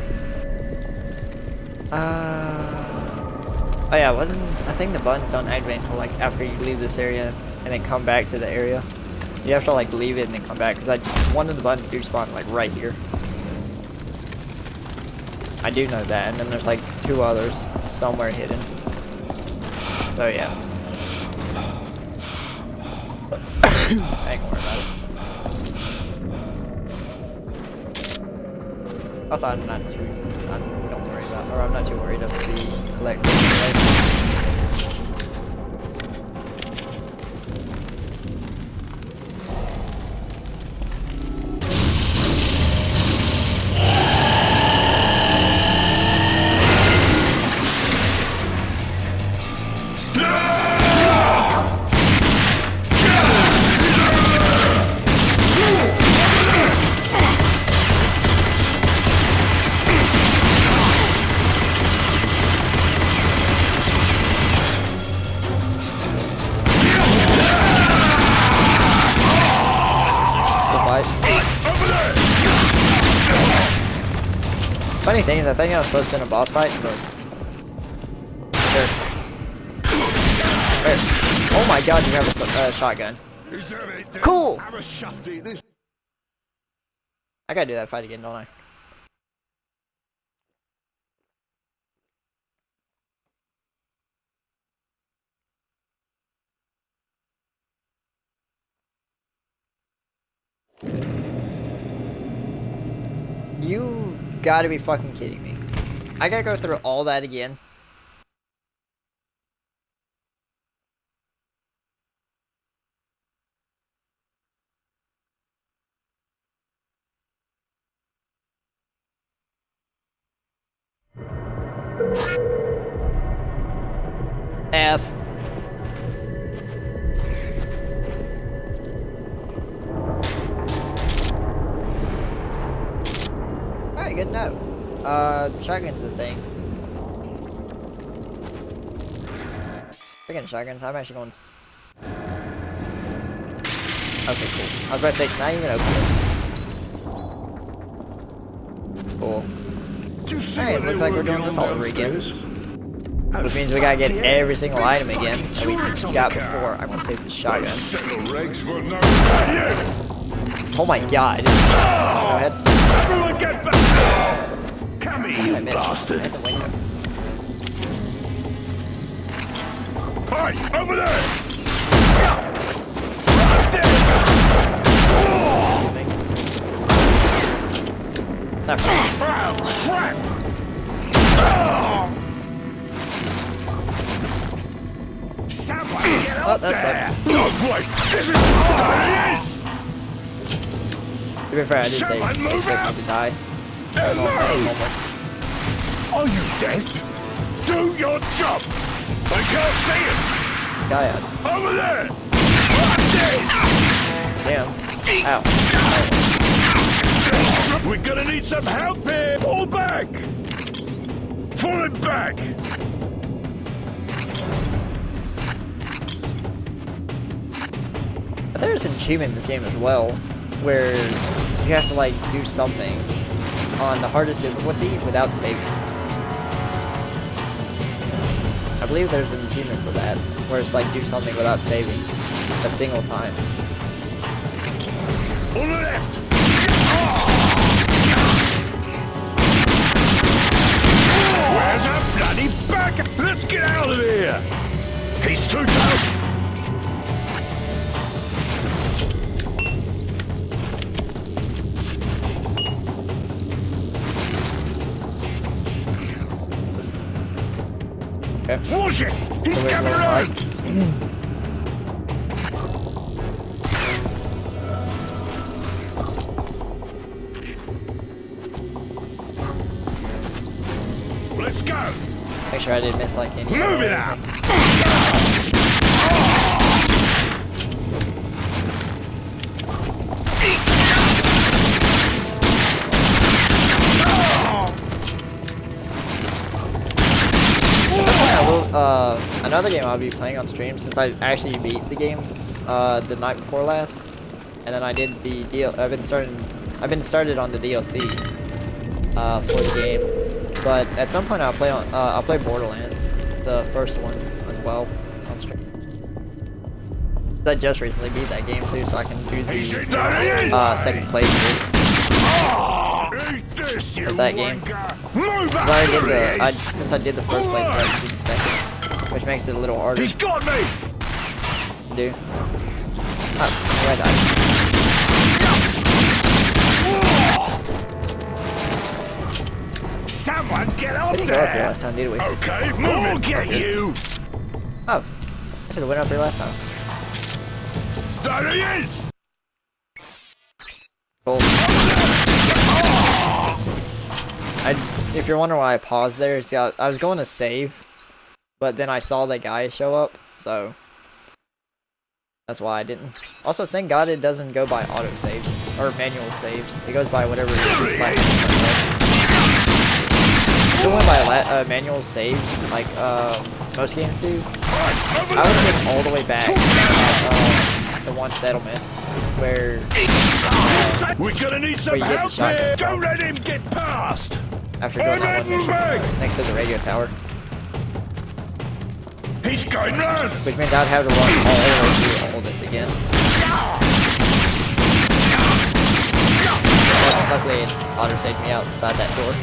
Oh yeah, I think the buttons don't activate until like after you leave this area and then come back to the area. You have to like leave it and then come back because one of the buttons do spawn like right here. I do know that, and then there's like 2 others somewhere hidden. So yeah. I ain't gonna worry about it. Also, I'm not too worried of the collector. Funny thing is, I think I was supposed to in a boss fight, but... There. Oh my god, you have a shotgun. Cool! I gotta do that fight again, don't I? You gotta be fucking kidding me. I gotta go through all that again. F. Alright, good note. Shotgun's a thing. Freaking shotguns, I'm actually going okay, cool. I was about to say, can I even open this? Cool. Alright, looks like we're doing this all over again. Which means we gotta get every single item again that we got before. I'm gonna save this shotgun. Oh my god. Go ahead. Everyone get back! Come here, you bastard! Hit the window. Hey, over there! Not crap! Oh, that's up. This is what it is! To be fair, I did say expect me to die. Are you deaf? Do your job! I can't see it! Guy out. Over there! Damn. Ow. We're gonna need some help here! Pull back! Pull it back! But there's an achievement in this game as well, where you have to like do something on the hardest difficulty without saving. I believe there's an achievement for that, where it's like do something without saving a single time. On the left! Where's our bloody back? Let's get out of here! He's too tough! Okay. Watch it! He's coming around! Let's go! Make sure I didn't miss like any. Move it out! Another game I'll be playing on stream since I actually beat the game the night before last, and then I did the deal. I've been started on the DLC for the game, but at some point I'll play Borderlands, the first one as well on stream. I just recently beat that game too, so I can do the second playthrough of that game. Since I did the first playthrough, I can do the second, which makes it a little harder. He's got me! Do. Oh, I died. Someone get up We didn't go up here last time, did we? Okay, we'll get you! Oh, I should have went up here last time. There he is! Cool. If you're wondering why I paused there, see, I was going to save, but then I saw that guy show up, so that's why I didn't. Also, thank God it doesn't go by auto saves or manual saves. It goes by whatever. Like, if it went by manual saves, like most games do, I would take all the way back the one settlement where we're gonna need some help here. Don't let him get past. After doing that one mission next to the radio tower. He's going round. Which means I'd have to run all the way through all this again. But luckily it auto-saved me outside that door.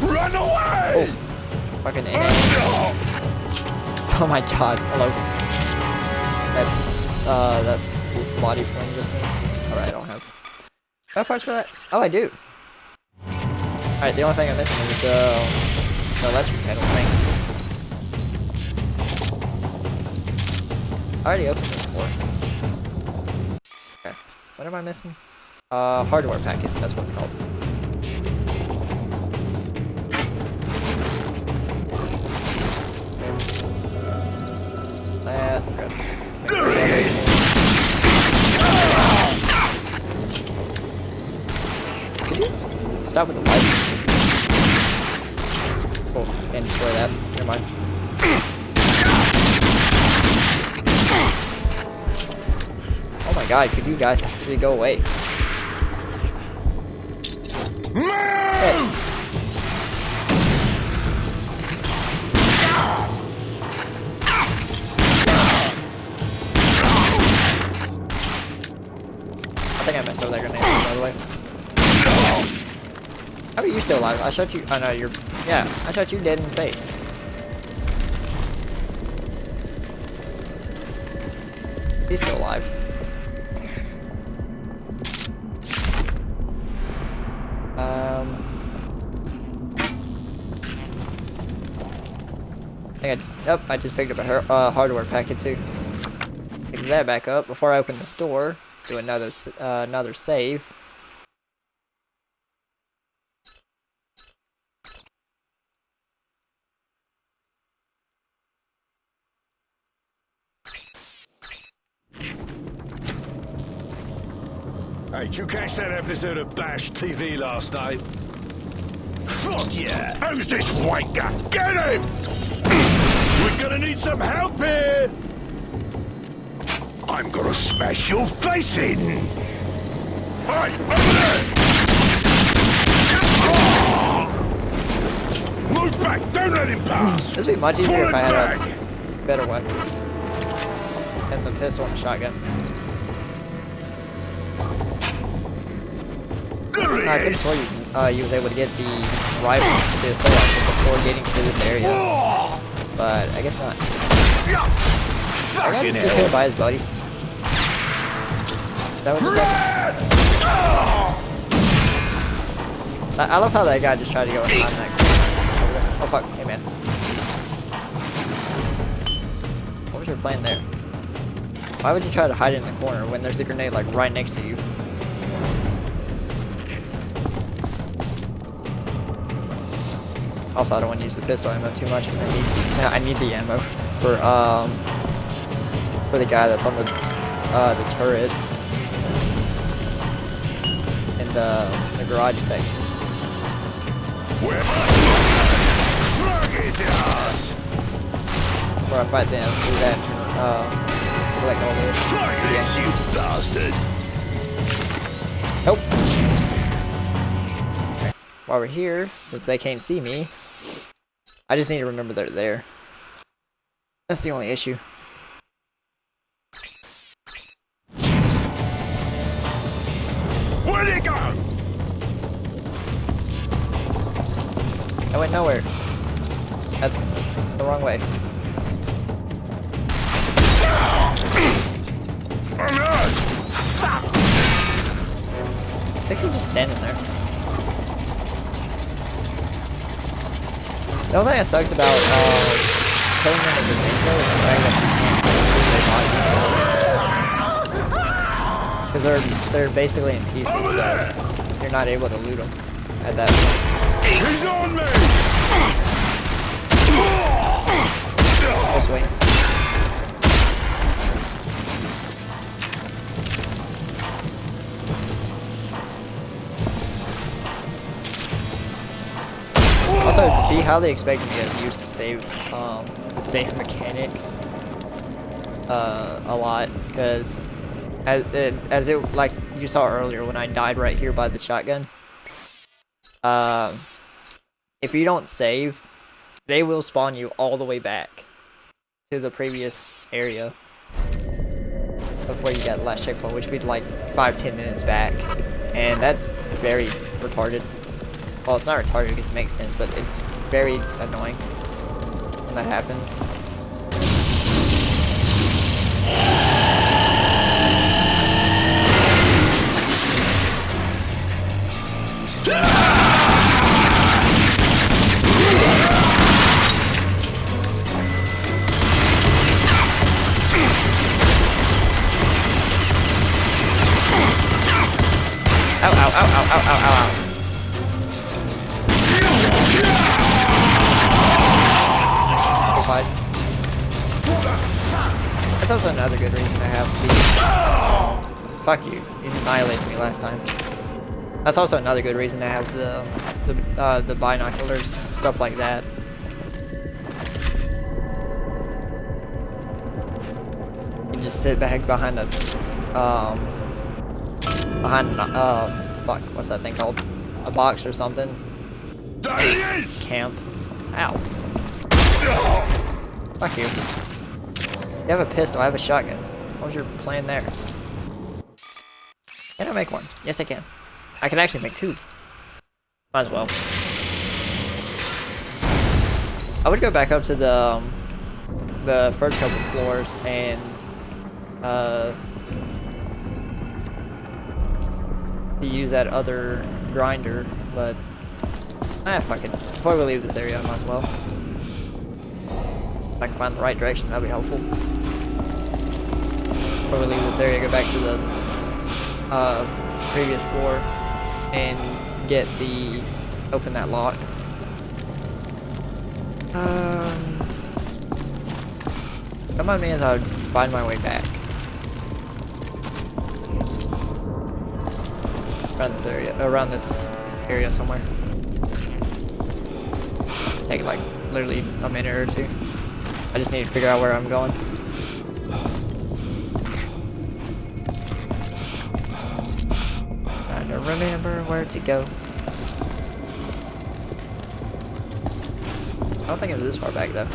Run away! Oh, fucking NA. Oh my god, hello. That body fling just thing. Alright, I don't have parts for that? Oh, I do. Alright, the only thing I'm missing is the electric pedal thing. I already opened this before. Okay. What am I missing? Hardware packet. That's what it's called. That. Could you stop with the light? Oh, can't destroy that. Never mind. Oh my god, could you guys actually go away? Hey. I think I messed up that grenade, by the way. How are you still alive? I shot you. Oh no, you're. Yeah, I shot you dead in the face. He's still alive. I just picked up a hardware packet too. Pick that back up before I open the store. Do another save. Hey, did you catch that episode of Bash TV last night? Fuck yeah! Who's this wanker? Get him! We're gonna need some help here! I'm gonna smash your face in! Hey, over there! Move back! Don't let him pass! This would be much easier if I had a better weapon than the pistol and the shotgun. I could have sworn you was able to get the rifle to the assault rifle before getting to this area, but I guess not. I got just get killed by his buddy. Is that what just happened? I love how that guy just tried to go behind that corner. Oh fuck, hey man. What was your plan there? Why would you try to hide in the corner when there's a grenade like right next to you? Also, I don't want to use the pistol ammo too much because I need the ammo for the guy that's on the turret in the garage section. Before I fight them, do that. Collect all this. You bastard! Nope. Okay. While we're here, since they can't see me, I just need to remember they're there. That's the only issue. Where'd it go? I went nowhere. That's the wrong way. They could just stand in there. The only thing that sucks about killing them with the intro is the fact that you can't because they're basically in pieces, so you're not able to loot them at that point. He's on me! Just wait. Also, be highly expecting me to use the save mechanic a lot, because as it like you saw earlier when I died right here by the shotgun. If you don't save, they will spawn you all the way back to the previous area of where you got the last checkpoint, which would be like 5-10 minutes back, and that's very retarded. Well, it's not retarded because it makes sense, but it's very annoying when that happens. That's also another good reason to have the... Fuck you. You annihilated me last time. That's also another good reason to have the binoculars, stuff like that. You just sit back behind a... fuck, what's that thing called? A box or something. Camp. Ow. Fuck you. You have a pistol, I have a shotgun. What was your plan there? Can I make one? Yes, I can. I can actually make two. Might as well. I would go back up to the first couple floors and to use that other grinder, but fuck it. Before we leave this area, I might as well. If I can find the right direction, that'd be helpful. Before we leave this area, go back to the previous floor and get the open that lock. Come on, man, I would find my way back. Around this area somewhere. Take like literally a minute or two. I just need to figure out where I'm going. Trying to remember where to go. I don't think it was this far back though.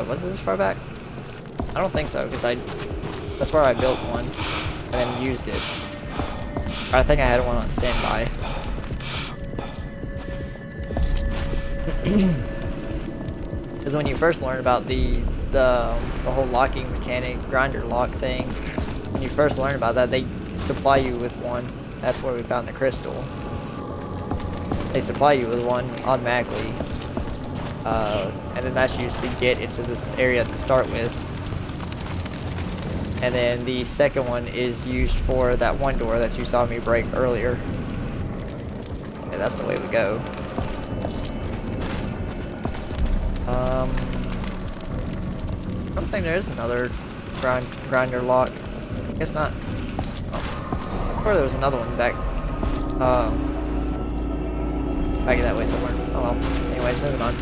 Was it this far back? I don't think so, because that's where I built one and then used it. But I think I had one on standby. Because when you first learn about the whole locking mechanic, grinder lock thing, when you first learn about that, they supply you with one. That's where we found the crystal. They supply you with one automatically, and then that's used to get into this area to start with. And then the second one is used for that one door that you saw me break earlier. Yeah, that's the way we go. I don't think there is another grinder lock. I guess not. Oh. Or there was another one back that way somewhere. Oh well. Anyways, moving on.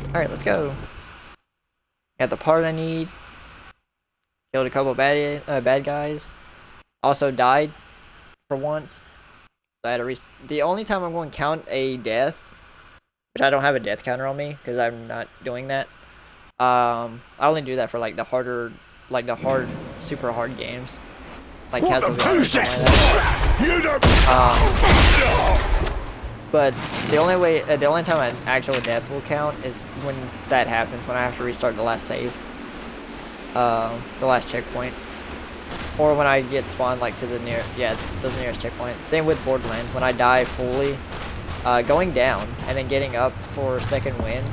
Alright, let's go. Got the part I need. Killed a couple bad guys. Also died for once. So I had to the only time I'm going to count a death, which I don't have a death counter on me because I'm not doing that. I only do that for like the harder, super hard games, like Castlevania or something like that. But the only time an actual death will count is when that happens, when I have to restart the last save, the last checkpoint, or when I get spawned like to the nearest checkpoint. Same with Borderlands. When I die fully, going down and then getting up for second win,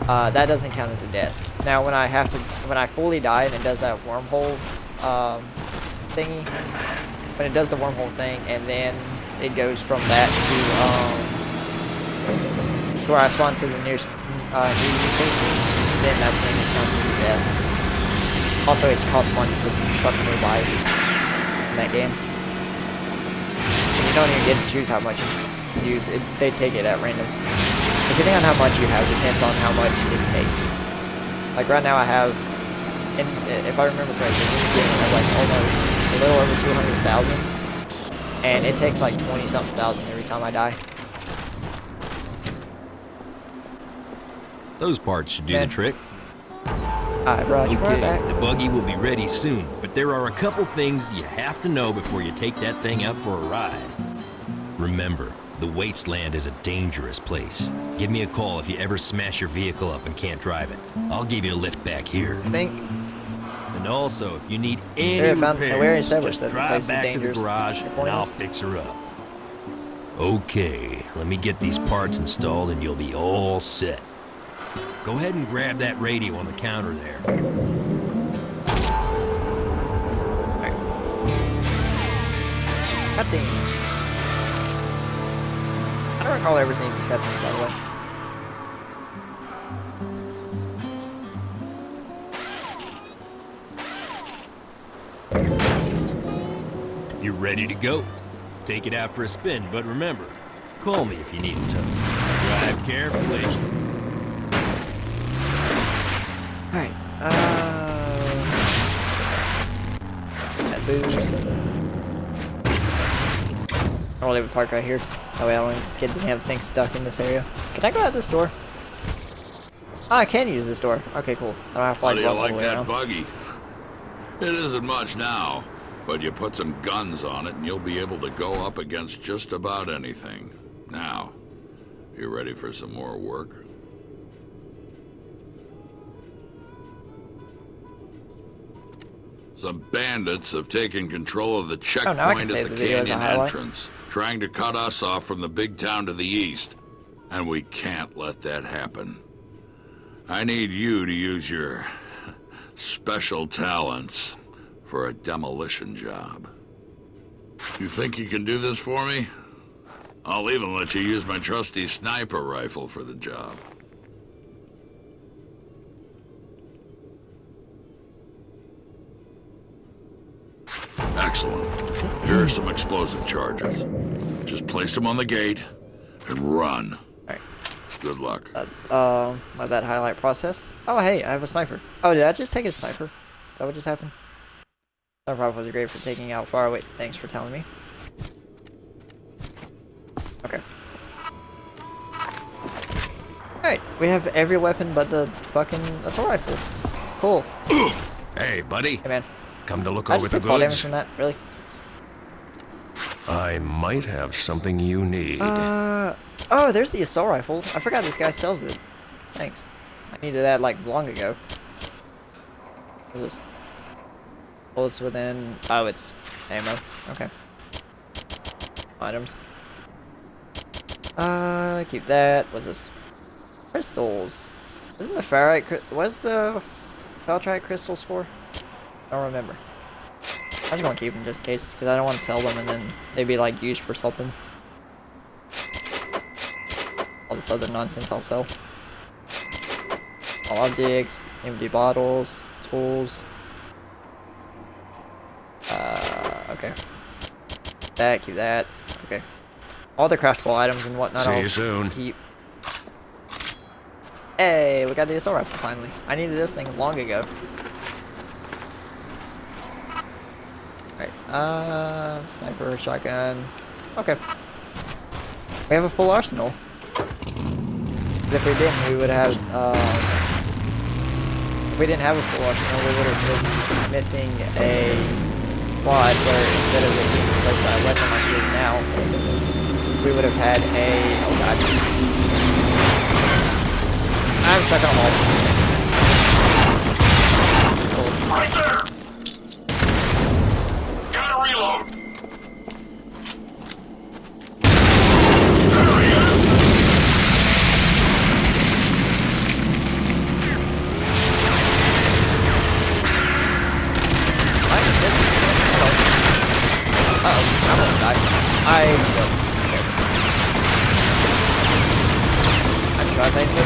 that doesn't count as a death. Now when I fully die and it does that wormhole thingy, when it does the wormhole thing and then it goes from that to where I spawn to the nearest station, then that's when it counts as a death. Also, it costs money to fucking revive in that game. And you don't even get to choose how much you use. They take it at random. Depending on how much you have, depends on how much it takes. Like right now I have, and if I remember correctly, in the game I have like almost a little over 200,000. And it takes like 20-something thousand every time I die. Those parts should do the trick. I brought you right back. The buggy will be ready soon, but there are a couple things you have to know before you take that thing out for a ride. Remember, the Wasteland is a dangerous place. Give me a call if you ever smash your vehicle up and can't drive it. I'll give you a lift back here. And also, if you need any repairs, just drive back to the garage and I'll fix her up. Okay, let me get these parts installed and you'll be all set. Go ahead and grab that radio on the counter there. Cutscene. I don't recall ever seeing these cutscenes, by the way. You're ready to go. Take it out for a spin, but remember, call me if you need a tow. Drive carefully. Alright, that booze. I'll leave a park right here. That way I don't get the damn thing stuck in this area. Can I go out this door? Oh, I can use this door. Okay, cool. I don't have to How do you walk all like the way that around. buggy? It isn't much now, but you put some guns on it and you'll be able to go up against just about anything. Now, you ready for some more work? Some bandits have taken control of the checkpoint at the canyon entrance, trying to cut us off from the big town to the east. And we can't let that happen. I need you to use your special talents for a demolition job. You think you can do this for me? I'll even let you use my trusty sniper rifle for the job. Excellent. Here are some explosive charges. Just place them on the gate and run. Alright. Good luck. Let that highlight process. Oh, hey, I have a sniper. Oh, did I just take a sniper? Is that what just happened? Sniper rifles are great for taking out far away. Thanks for telling me. Okay. Alright, we have every weapon but the fucking assault rifle. Cool. Hey, buddy. Hey, man. Come to look I over just the took fall damage goods? from that, really? I might have something you need. Oh, there's the assault rifle. I forgot this guy sells it. Thanks. I needed that, like, long ago. What is this? Bullets within... Oh, it's ammo. Okay. Items. Keep that. What's this? Crystals. Isn't the ferrite... What's the feltrite crystal score? I don't remember. I'm just gonna keep them just in case, because I don't want to sell them and then they'd be, like, used for something. All this other nonsense I'll sell. All objects, empty bottles, tools. Okay. That, keep that. Okay. All the craftable items and whatnot See I'll you soon. keep. Hey, we got the assault rifle finally. I needed this thing long ago. Alright, sniper, shotgun. Okay. We have a full arsenal. If we didn't, we would have, if we didn't have a full arsenal, we would have been missing a squad where instead of it being replaced by a weapon like it is now, we would have had a, oh god. I'm stuck on a wall. Cool. Right there! Gotta reload! There he is! Uh-oh, I'm gonna die. I'm sure I think but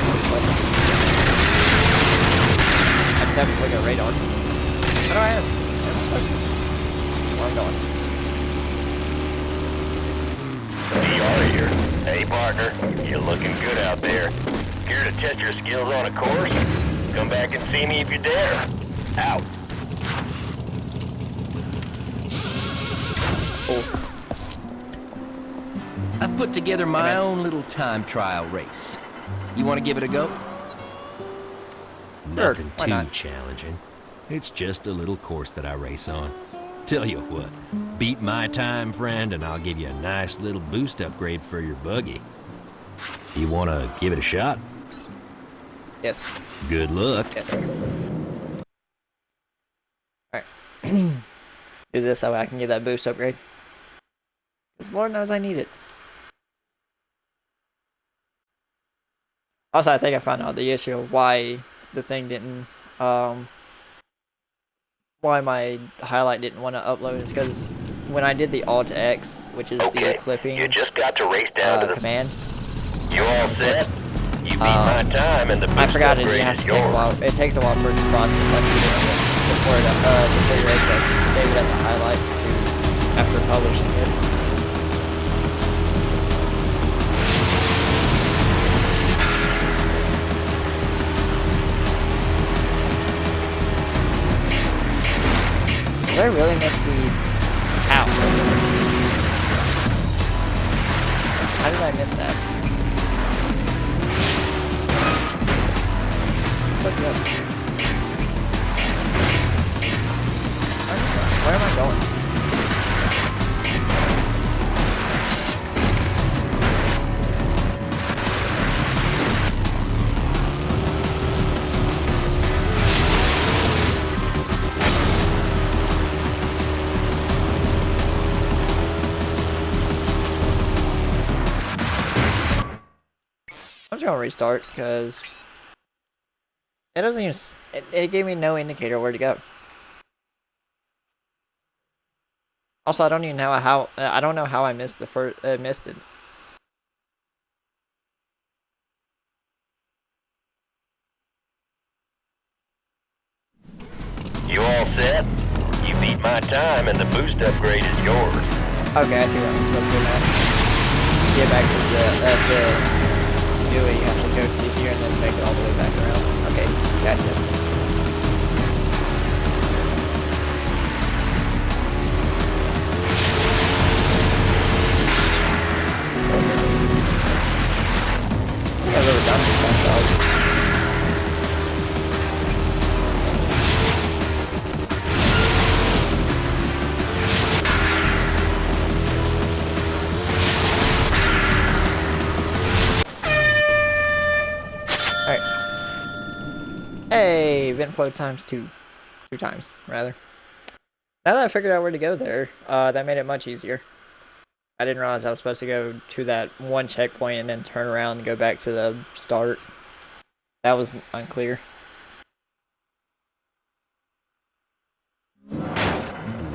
I just have to click a radar. How do I have? What's this? Where I'm going? DR here. Hey, Parker. You're looking good out there. Here to test your skills on a course? Come back and see me if you dare. Out. I've put together my own little time trial race. You want to give it a go? Nothing why too not? challenging. It's just a little course that I race on. Tell you what, beat my time, friend, and I'll give you a nice little boost upgrade for your buggy. You want to give it a shot? Yes. Good luck. Yes. Alright. Do this so I can get that boost upgrade. Because Lord knows I need it. Also, I think I found out the issue of why the thing didn't, why my highlight didn't want to upload is because when I did the Alt-X, which is the clipping You just got to race down to the command, You all set? You beat my time and the I boost forgot it. You upgrade have is to take a yours. while. It takes a while for it to process before you're able to save it as a highlight after publishing it. Did I really miss the ow? How did I miss that? Let's go. Where am I going? I'm just gonna restart because it doesn't even. It gave me no indicator where to go. Also, I don't even know how. I don't know how I missed the first. Missed it. You all set? You beat my time and the boost upgrade is yours. Okay, I see where I'm supposed to go now. Get back to the do it. You have to go to here and then make it all the way back around. Okay, gotcha. Yeah, really done this one, dog. Hey, vent flow times two. 2 times, rather. Now that I figured out where to go there, that made it much easier. I didn't realize I was supposed to go to that one checkpoint and then turn around and go back to the start. That was unclear.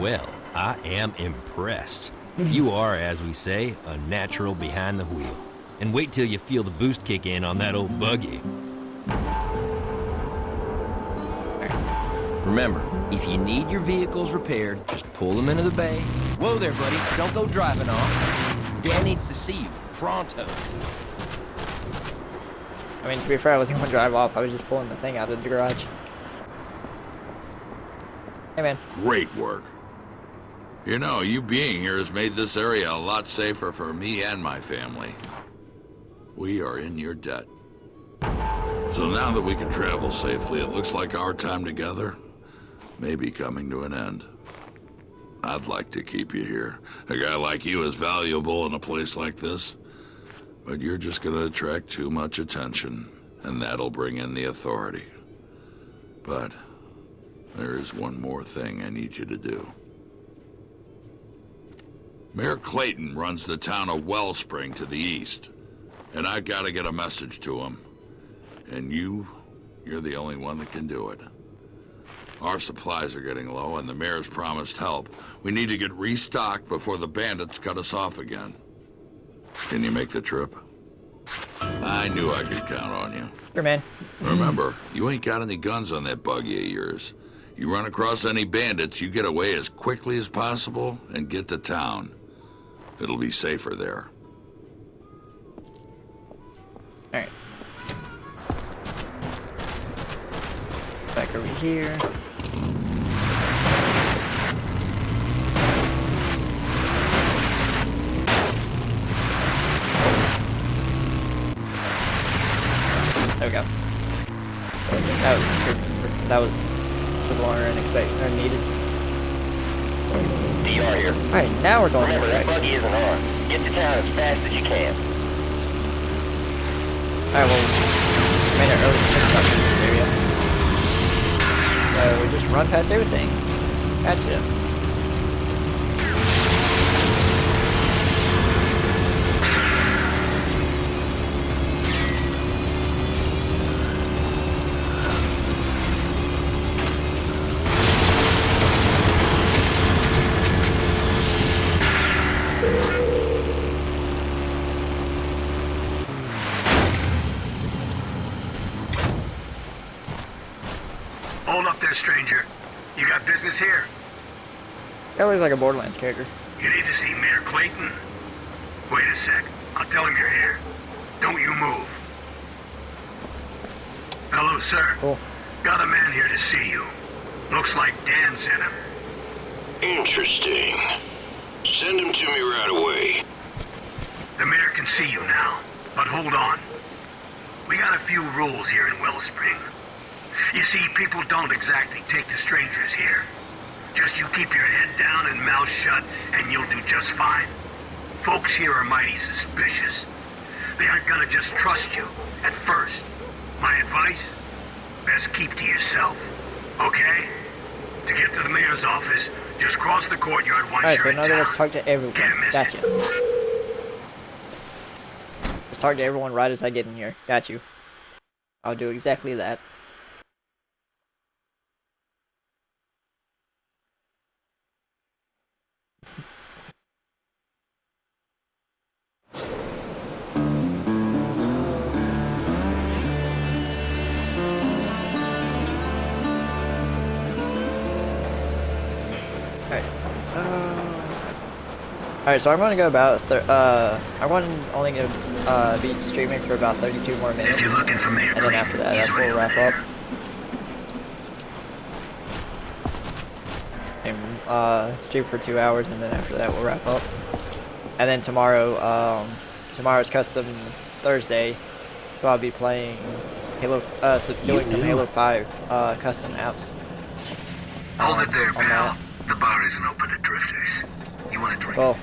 Well, I am impressed. You are, as we say, a natural behind the wheel. And wait till you feel the boost kick in on that old buggy. Remember, if you need your vehicles repaired, just pull them into the bay. Whoa there, buddy. Don't go driving off. Dan needs to see you. Pronto. I mean, to be fair, I wasn't going to drive off. I was just pulling the thing out of the garage. Hey, man. Great work. You know, you being here has made this area a lot safer for me and my family. We are in your debt. So now that we can travel safely, it looks like our time together may be coming to an end. I'd like to keep you here. A guy like you is valuable in a place like this, but you're just gonna attract too much attention, and that'll bring in the authority. But there is one more thing I need you to do. Mayor Clayton runs the town of Wellspring to the east, and I've got to get a message to him. And you're the only one that can do it. Our supplies are getting low, and the mayor's promised help. We need to get restocked before the bandits cut us off again. Can you make the trip? I knew I could count on you. Sure, man. Remember, you ain't got any guns on that buggy of yours. You run across any bandits, you get away as quickly as possible and get to town. It'll be safer there. Alright. Back over here. There we go. That was more unexpected or needed. DR here. Alright, now we're going Remember, this that way. buggy isn't on. Get to town as fast as you can. Alright, well, we made an early pit stop in this area. So we just run past everything. Gotcha. Hold up there, stranger. You got business here? That looks like a Borderlands character. You need to see Mayor Clayton? Wait a sec. I'll tell him you're here. Don't you move. Hello, sir. Cool. Got a man here to see you. Looks like Dan sent him. Interesting. Send him to me right away. The mayor can see you now, but hold on. We got a few rules here in Wellspring. You see, people don't exactly take to strangers here. Just you keep your head down and mouth shut, and you'll do just fine. Folks here are mighty suspicious. They aren't gonna just trust you at first. My advice? Best keep to yourself, okay? To get to the mayor's office, just cross the courtyard once Alright, so you're in in other town. words, talk to everyone. Can't miss Gotcha. it. Just talk to everyone right as I get in here. Got you. I'll do exactly that. Alright, so I'm going to go about, I'm only going to be streaming for about 32 more minutes, and then after that, that's where we'll wrap up. And, stream for 2 hours, and then after that, we'll wrap up. And then tomorrow, tomorrow's Custom Thursday, so I'll be playing Halo, doing some Halo 5, custom apps. Hold it there, pal. The bar isn't open to drifters. You want a drink? Well,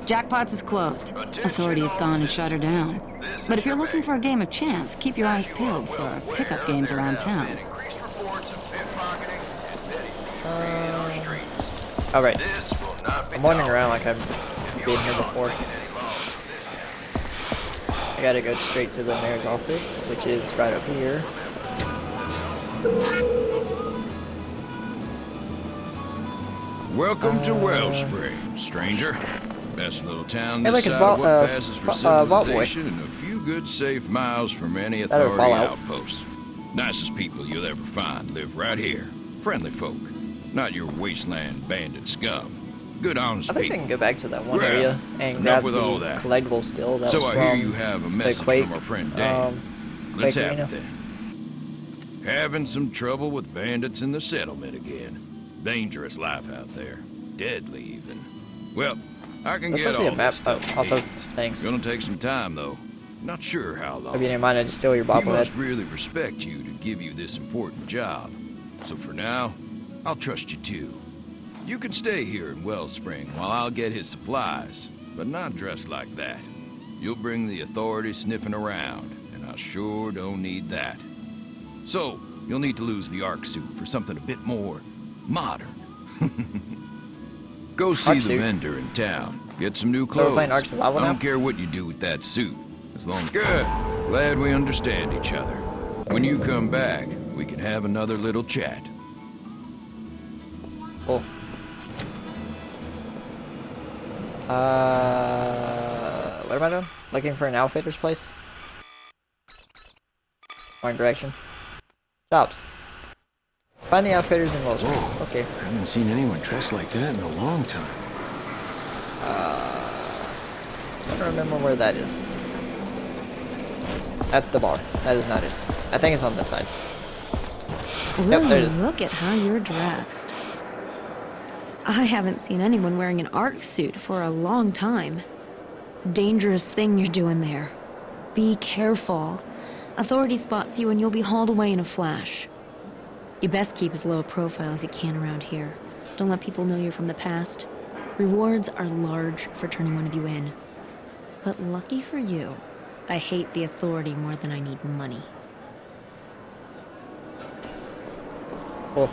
Jackpots is closed. Authority has gone and shut her down. But if you're looking for a game of chance, keep your eyes peeled for pickup games around town. Alright. I'm wandering around like I've been here before. I gotta go straight to the mayor's office, which is right up here. Welcome to Wellspring, stranger. Best little town Hey, this look, it's side of Vault- what passes for Vault Boy. civilization and a few good safe miles from any That'll authority Fallout. outposts. Nicest people you'll ever find live right here. Friendly folk, not your wasteland bandit scum. Good, honest I think people. I can go back to that one Well, area and enough grab with the all that. collectible still that So was I hear from you have a the message Quake, from our friend Dan. Let's Quake have Arena. it then. Having some trouble with bandits in the settlement again. Dangerous life out there. Deadly even. Well, I can There's get supposed to be all a map. this stuff. Oh, also, needs. thanks. Gonna take some time though. Not sure how long. Hope you didn't mind I just steal your He bobblehead. must really respect you to give you this important job. So for now, I'll trust you too. You can stay here in Wellspring while I'll get his supplies, but not dressed like that. You'll bring the authorities sniffing around, and I sure don't need that. So, you'll need to lose the Ark suit for something a bit more modern. Go see Ark the suit? vendor in town. Get some new So clothes. we're playing Ark Survival I now? don't care what you do with that suit, as long as... Good. Glad we understand each other. When you come back, we can have another little chat. Cool. What am I doing? Looking for an outfitter's place? Wrong direction. Shops. Find the outfitters in Los Springs. Okay. I haven't seen anyone dressed like that in a long time. I don't remember where that is. That's the bar. That is not it. I think it's on this side. Yep, there it is. Look at how you're dressed. I haven't seen anyone wearing an Ark suit for a long time. Dangerous thing you're doing there. Be careful. Authority spots you and you'll be hauled away in a flash. You best keep as low a profile as you can around here. Don't let people know you're from the past. Rewards are large for turning one of you in. But lucky for you, I hate the Authority more than I need money. Cool.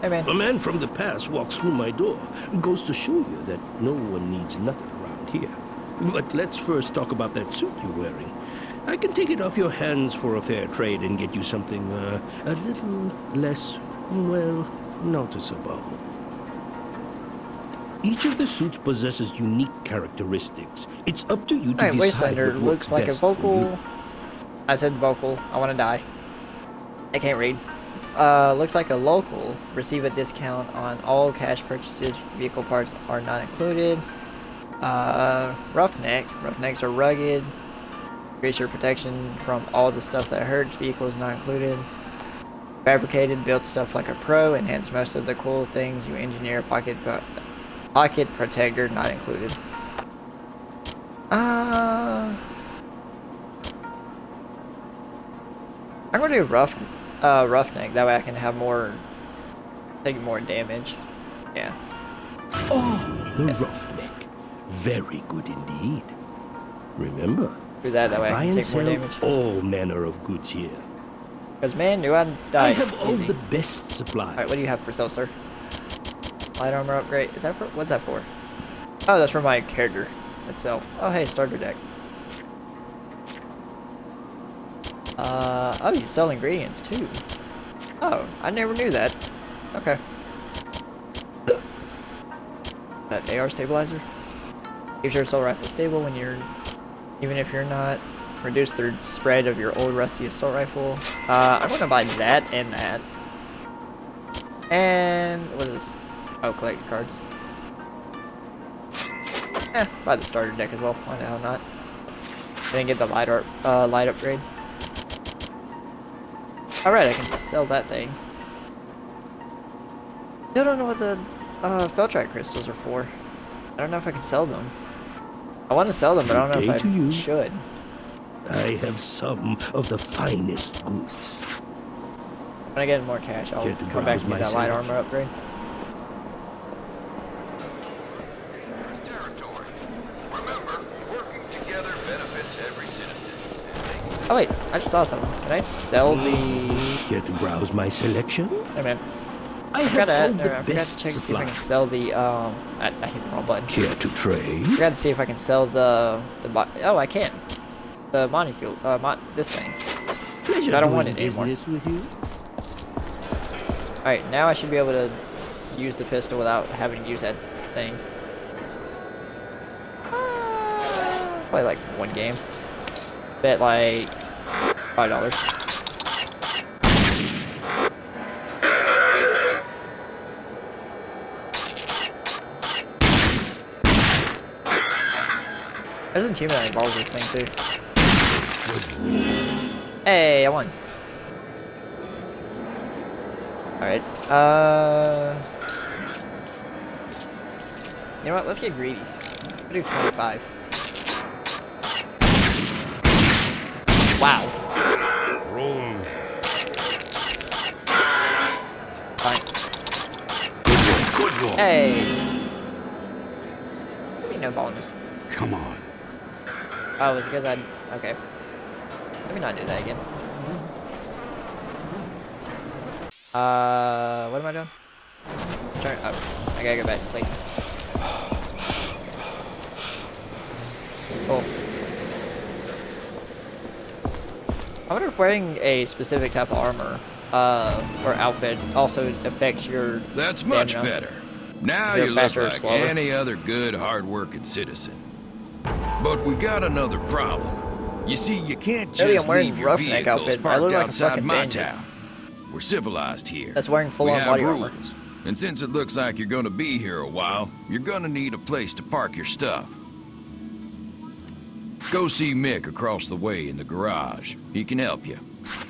Hey, man. A man from the past walks through my door. Goes to show you that no one needs nothing around here. But let's first talk about that suit you're wearing. I can take it off your hands for a fair trade and get you something, a little less, well, noticeable. Each of the suits possesses unique characteristics. It's up to you to Alright, decide Wastelander what looks works like a best for vocal you. I said vocal. I want to die. I can't read. Looks like a local. Receive a discount on all cash purchases. Vehicle parts are not included. Roughneck. Roughnecks are rugged. Increase your protection from all the stuff that hurts. Vehicles not included. Fabricated. Built stuff like a pro. Enhance most of the cool things you engineer. Pocket protector not included. I'm gonna do roughneck. That way I can have more, take more damage. Yeah. Oh, the roughneck. Very good indeed. Remember, Do that way buy I can and take more sell damage. all manner of goods here. Cause man, do I die I have all easy. the best supplies. Alright, what do you have for sale, sir? Light armor upgrade. Is that for, what's that for? Oh, that's for my character itself. Oh, hey, starter deck. Oh, you sell ingredients too. Oh, I never knew that. Okay. That AR stabilizer. Keeps your assault rifle stable when you're, even if you're not. Reduce the spread of your old rusty assault rifle. I'm gonna buy that and that. And what is this? Oh, collecting cards. Buy the starter deck as well. Why the hell not? And then get the light upgrade. Alright, I can sell that thing. Still don't know what the Feltrite crystals are for. I don't know if I can sell them. I want to sell them, but I don't know if I should. I have some of the finest goods. When I get more cash, I'll come back and get that light armor upgrade. Oh wait, I just saw something. Can I sell the... Care to browse my selection? Hey man. I forgot have to all the check best to see if I can sell the, I hit the wrong button. Care to trade? Forgot to see if I can sell the oh, I can. The molecule, this thing. Pleasure I don't doing want it anymore. business with you. Alright, now I should be able to use the pistol without having to use that thing. Play like one game. Bet like $5. There's an achievement that involves this thing too. Hey, I won. Alright, you know what, let's get greedy. I'll do 25. Wow. Roll. Fine. Good roll. Hey. Give me no bonus. Come on. Oh, it's because I... Okay. Let me not do that again. What am I doing? Turn... Oh, I gotta go back to plate. Cool. I wonder if wearing a specific type of armor, or outfit also affects your That's stamina. much better. Now You're you look faster or like slower. any other good, hard-working citizen. But we got another problem. You see, you can't Really, just I'm wearing leave your roughneck vehicles outfit. I parked look like a outside fucking my bandit. town. We're civilized here. That's wearing full-on We have body rules. armor. And since it looks like you're gonna be here a while, you're gonna need a place to park your stuff. Go see Mick across the way in the garage. He can help you.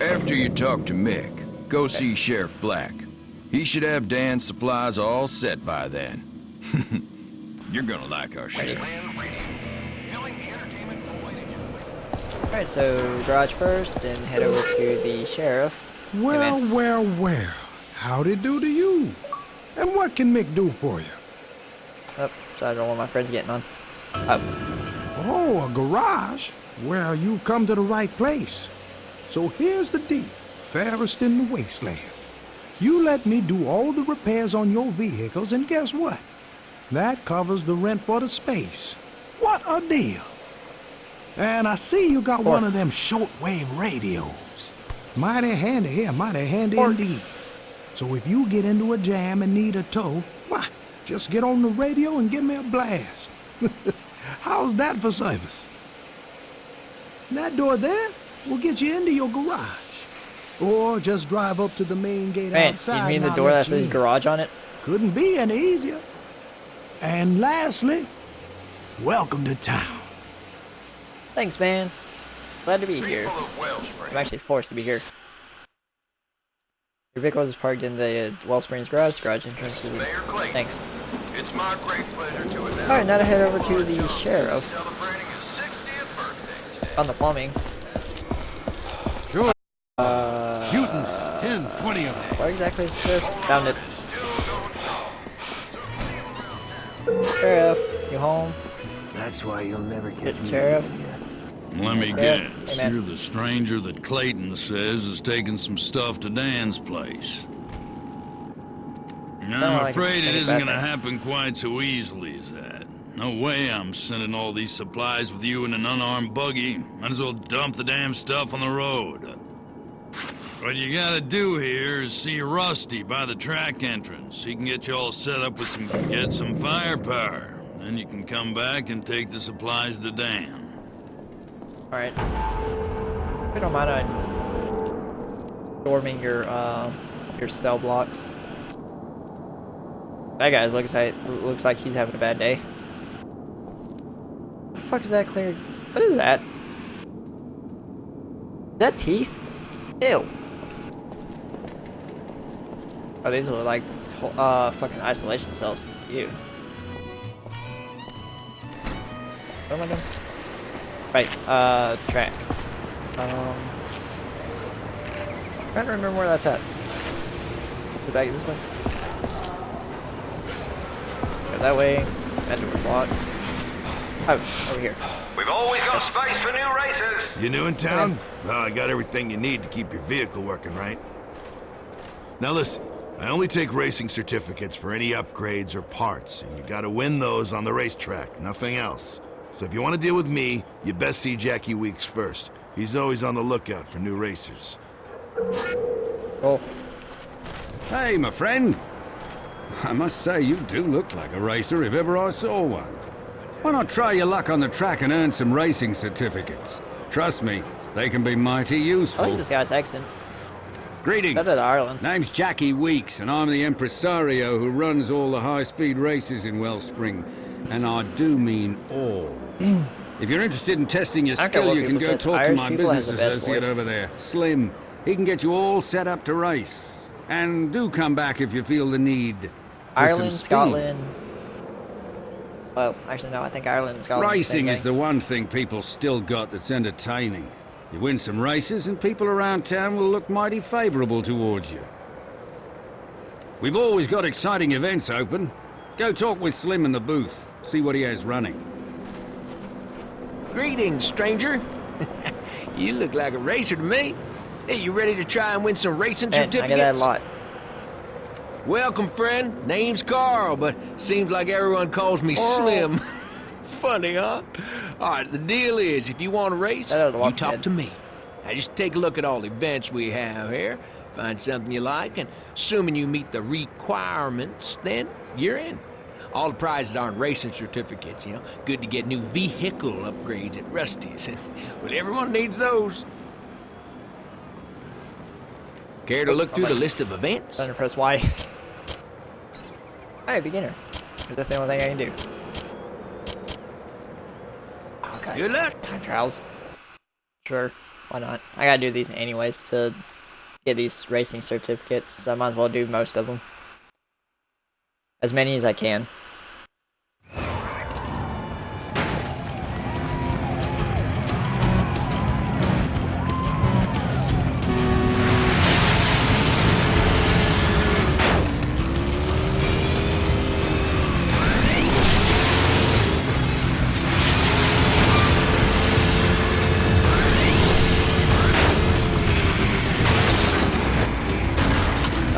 After you talk to Mick, go see Sheriff Black. He should have Dan's supplies all set by then. You're gonna like our sheriff. Alright, so garage first, then head over to the sheriff. Well, well, well. How'd it do to you? And what can Mick do for you? Oh, so I don't want my friends getting on. Oh, a garage? Well, you come to the right place. So here's the deal, fairest in the wasteland. You let me do all the repairs on your vehicles, and guess what? That covers the rent for the space. What a deal! And I see you got one of them shortwave radios. Mighty handy here, mighty handy indeed. So if you get into a jam and need a tow, why, just get on the radio and give me a blast. How's that for service? That door there, we'll get you into your garage. Or just drive up to the main gate Man, outside. you mean and the I'll door let that you says in. garage on it? Couldn't be any easier. And lastly, welcome to town. Thanks, man. Glad to be here. I'm actually forced to be here. Your vehicle is parked in the Wellsprings garage entrance to the... Thanks. It's my great pleasure to announce. Alright, now to head over to the sheriff. On the plumbing. Sure. Shooting 10, 20 of them. Where exactly is the sheriff? Found it. Sheriff, you home? That's why you'll never get me. Sheriff? Let me Sheriff? guess. Hey, man. You're the stranger that Clayton says is taking some stuff to Dan's place. I'm afraid it isn't gonna happen quite so easily as that. No way I'm sending all these supplies with you in an unarmed buggy. Might as well dump the damn stuff on the road. What you gotta do here is see Rusty by the track entrance. He can get you all set up with some firepower. Then you can come back and take the supplies to Dan. Alright. If you don't mind, storming your cell blocks. That guy looks like he's having a bad day. What the fuck is that clear? What is that? Is that teeth? Ew. Oh, these are like fucking isolation cells. Ew. What am I doing? Right, track. Trying to remember where that's at. Is it back this way? Go that way. That door's locked. Oh, over here. We've always got space for new racers. You new in town? Well, I got everything you need to keep your vehicle working, right? Now listen, I only take racing certificates for any upgrades or parts, and you gotta win those on the racetrack, nothing else. So if you want to deal with me, you best see Jackie Weeks first. He's always on the lookout for new racers. Oh. Hey, my friend. I must say, you do look like a racer if ever I saw one. Why not try your luck on the track and earn some racing certificates? Trust me, they can be mighty useful. I like this guy's accent. Greetings. That's at Ireland. Name's Jackie Weeks, and I'm the impresario who runs all the high-speed races in Wellspring. And I do mean all. If you're interested in testing your skill, you can go talk to my business associate over there, Slim. He can get you all set up to race. And do come back if you feel the need for Ireland, some speed. Scotland. Well, actually, no, I think Ireland and Scotland. Racing is the one thing people still got that's entertaining. You win some races, and people around town will look mighty favorable towards you. We've always got exciting events open. Go talk with Slim in the booth. See what he has running. Greetings, stranger. You look like a racer to me. Hey, you ready to try and win some racing certificates? I get that a lot. Welcome, friend. Name's Carl, but seems like everyone calls me Slim. Funny, huh? All right, the deal is, if you want to race, you talk to me. Now, just take a look at all the events we have here. Find something you like, and assuming you meet the requirements, then you're in. All the prizes aren't racing certificates, you know. Good to get new vehicle upgrades at Rusty's. Well, everyone needs those. Care to look through the list of events? Trying to press Y. Hey, beginner. Because that's the only thing I can do. Okay. Good luck. Time trials. Sure. Why not? I gotta do these anyways to get these racing certificates, so I might as well do most of them. As many as I can.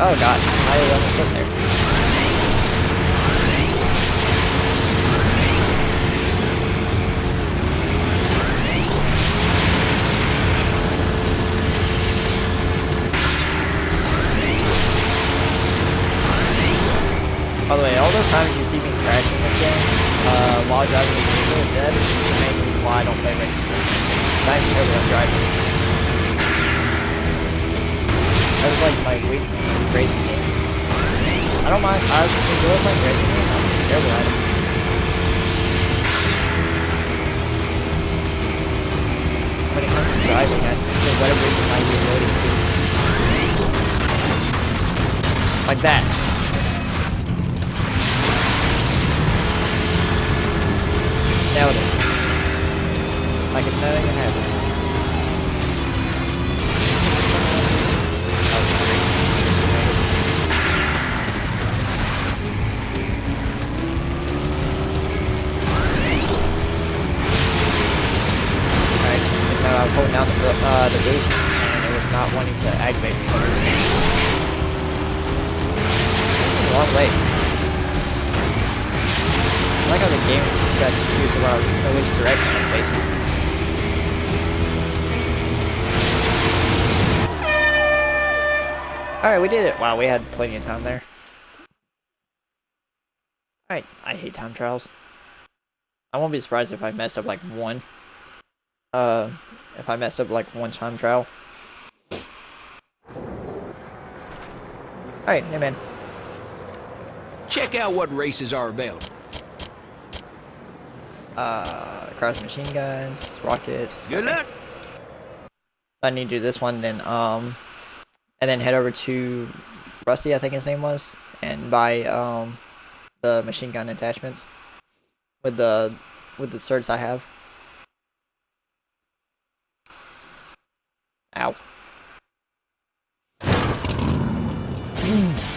Oh god, I almost put there. By the way, all those times you see me crashing this game while driving the vehicle, that is the main reason why I don't play racing games. I don't care what I'm driving. That was like my weakness in racing games. I don't mind. I enjoy playing racing games. I'm just terrible at it. When it comes to driving, for whatever reason, I get loaded too. Like that. Nailed it. Like it's not even happening. I was holding down the boost, and it was not wanting to activate for some reason. It's a long way. I like how the game got to choose around which direction I was facing. Alright, we did it. Wow, we had plenty of time there. Alright, I hate time trials. I won't be surprised if I messed up like one. If I messed up like one time trial. Alright, hey man. Check out what races are available. Cross machine guns, rockets. Good luck. I need to do this one, then and then head over to Rusty, I think his name was, and buy the machine gun attachments with the certs I have. Ow.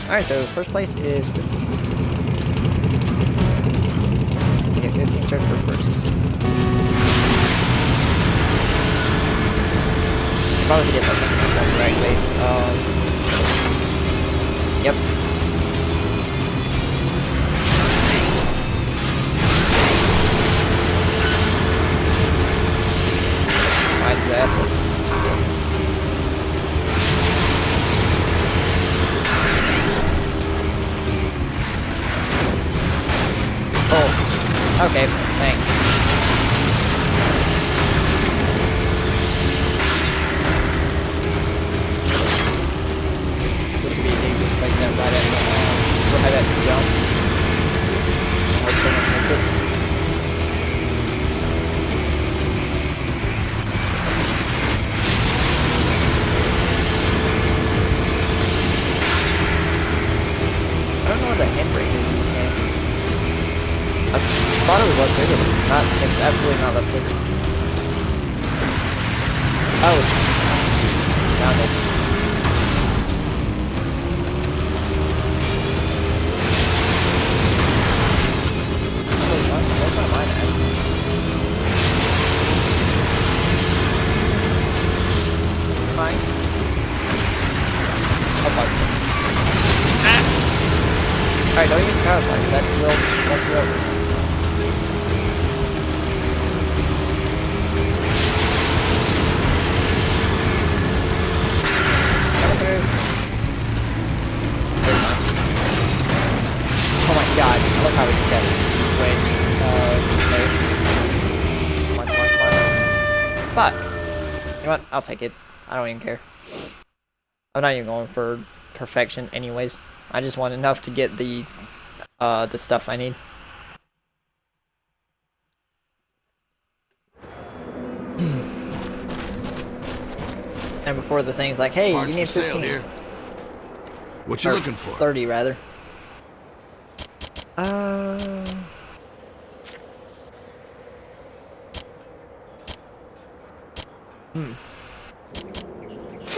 Alright, so first place is 15. You get 15 starts for first. Probably get something from the right weights. Yep. My disaster. Oh, okay, thanks. This would be a dangerous place to right at the jump. I hope someone hits it. I don't know what the handbrake is in this game. I thought it was left trigger, but it's not. It's absolutely not left trigger. Oh, found it. What's not mine at? Mine. Oh, fuck. Ah! Alright, don't use power flash. That's real. Oh my god, I love how we did that switch. But, you know what? I'll take it. I don't even care. I'm not even going for perfection anyways. I just want enough to get the stuff I need. And before the thing's like, hey, Parts you need for 15. sale here. What you looking for? 30 rather.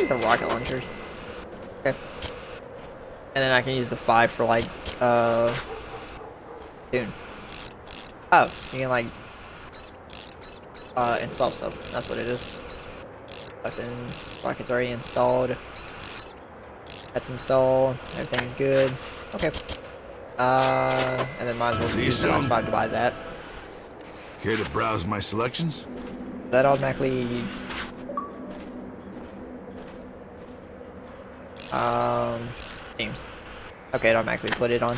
The rocket launchers. Okay. And then I can use the 5 for like Dune. Oh, you can like install stuff. That's what it is. Weapons, rockets already installed. That's installed. Everything's good. Okay. And then might as well use the last 5 to buy that. Care to browse my selections? That automatically games. Okay, it automatically put it on.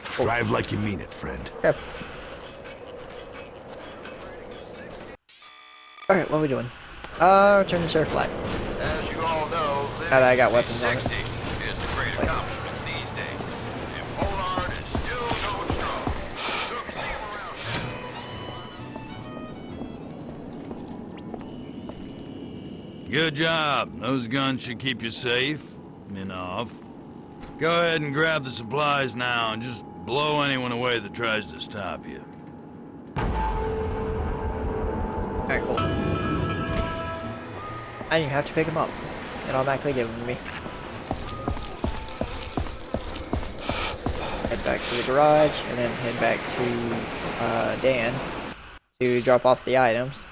Cool. Drive like you mean it, friend. Okay. Alright, what are we doing? Return to sheriff flag. As you all know, Now that I got weapons on it. is a great accomplishment these days. And Pollard is still going strong. So if you see him around. Good job. Those guns should keep you safe. Enough. Go ahead and grab the supplies now and just blow anyone away that tries to stop you. Alright, cool. I didn't even have to pick him up. It automatically gave him to me. Head back to the garage, and then head back to Dan to drop off the items.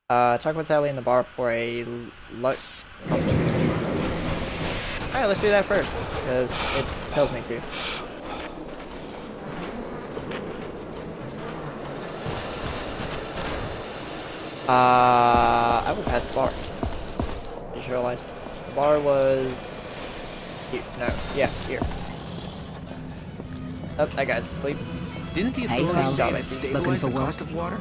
Talk with Sally in the bar for a luck. Alright, let's do that first, because it tells me to. I would pass the bar. Just realized. The bar was here. No, yeah, here. Oh, that guy's asleep. Didn't the Hey, authorities say fella. that Looking stabilize for the work? cost of water?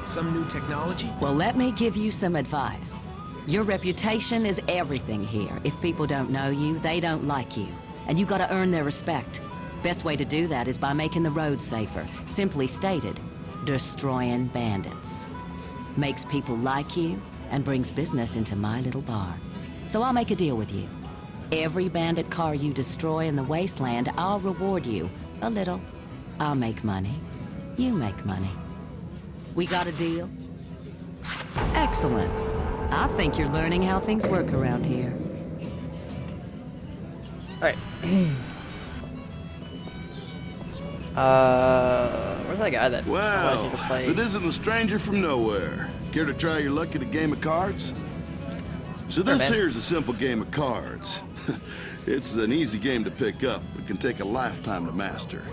Some new technology? Well, let me give you some advice. Your reputation is everything here. If people don't know you, they don't like you. And you gotta earn their respect. Best way to do that is by making the roads safer. Simply stated, destroying bandits. Makes people like you and brings business into my little bar. So I'll make a deal with you. Every bandit car you destroy in the wasteland, I'll reward you a little. I'll make money. You make money. We got a deal? Excellent. I think you're learning how things work around here. Alright. Where's that guy that allows you to play? If it isn't a stranger from nowhere, care to try your luck at a game of cards? So this man. here's a simple game of cards. It's an easy game to pick up, but can take a lifetime to master.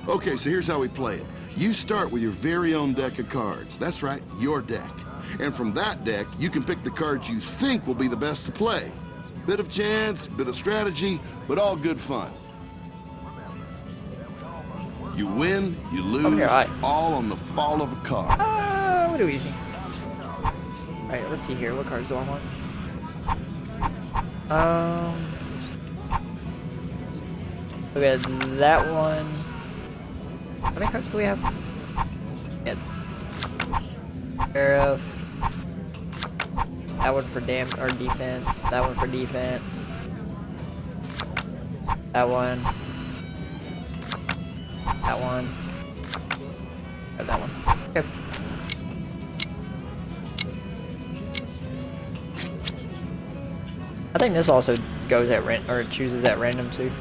Okay, so here's how we play it. You start with your very own deck of cards. That's right, your deck. And from that deck, you can pick the cards you think will be the best to play. Bit of chance, bit of strategy, but all good fun. You win, you lose, all on the fall of a card. We'll do easy. Alright, let's see here. What cards do I want? We had that one. How many cards do we have? Yeah. Sheriff. That one for defense. That one for defense. That one. That one. Or that one. Okay. I think this also goes at random, or chooses at random too.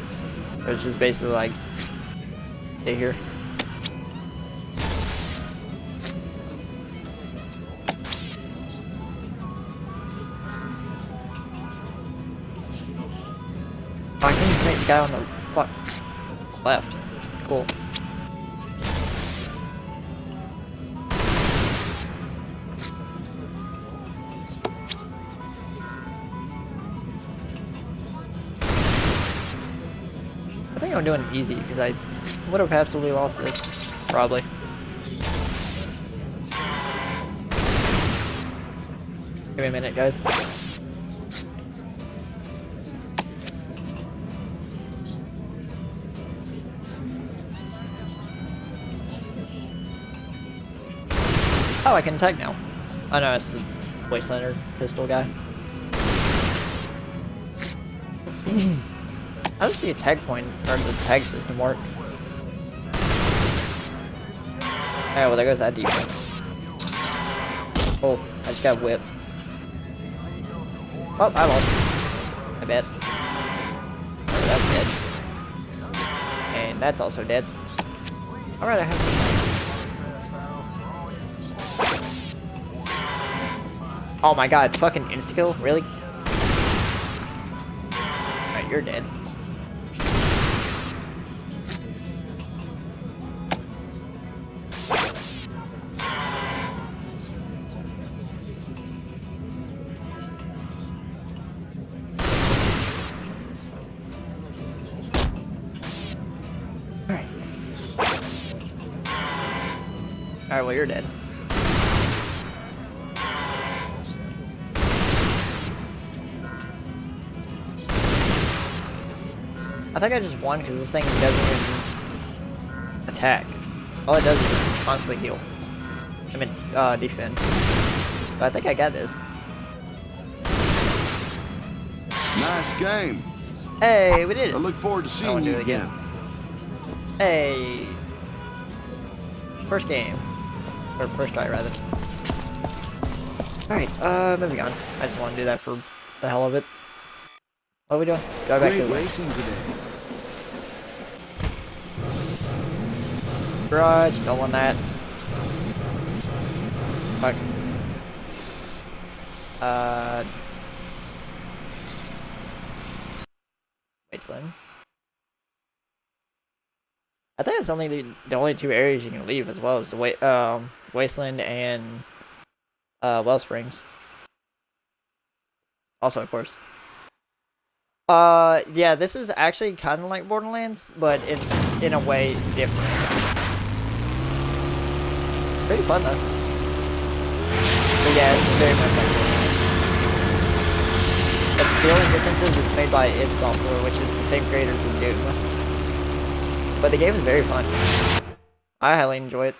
So it's just basically like, stay here. I can even take the guy on the left. Cool. I think I'm doing it easy because I would have absolutely lost this, probably. Give me a minute, guys. Oh, I can attack now. Oh no, it's the Wastelander pistol guy. How does the attack point, or the tag system work? Alright, well there goes that defense. Oh, I just got whipped. Oh, I lost. I bet. Oh, that's dead. And that's also dead. Alright, I have... Oh my god, fucking insta-kill? Really? Alright, you're dead. Alright, well you're dead. I think I just won because this thing doesn't even attack. All it does is just constantly heal. I mean, defend. But I think I got this. Nice game. Hey, we did it. I look forward to seeing you again. Hey. First game. Or first try, rather. Alright, moving on. I just want to do that for the hell of it. What are we doing? Go back to the racing today. Garage, don't want that. Fuck. Wasteland. I think it's only the only two areas you can leave as well as the Wasteland and Wellsprings. Also, of course. Yeah, this is actually kind of like Borderlands, but it's in a way different. Pretty fun though. But yeah, it's very much like Borderlands. But the only difference is it's made by id Software, which is the same creators as Doom. But the game is very fun. I highly enjoy it.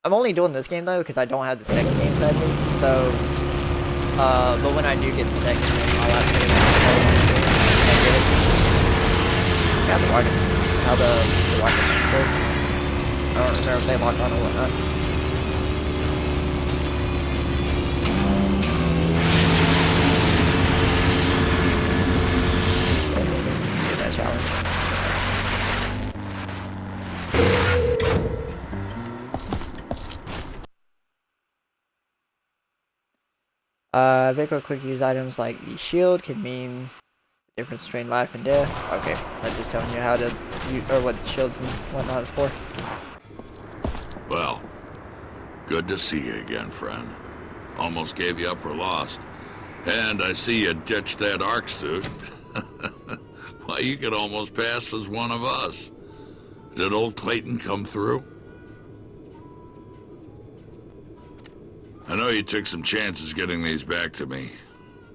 I'm only doing this game though because I don't have the second game sadly. So, but when I do get the second game, I'll have to get it. Yeah, the rockets. How the rockets work. I don't remember if they lock on or whatnot. Do that challenge. Vehicle quick use items like the shield can mean the difference between life and death. Okay, I'm just telling you how to use, or what the shields and whatnot is for. Well, good to see you again, friend. Almost gave you up for lost. And I see you ditched that ARC suit. Why, you could almost pass as one of us. Did old Clayton come through? I know you took some chances getting these back to me,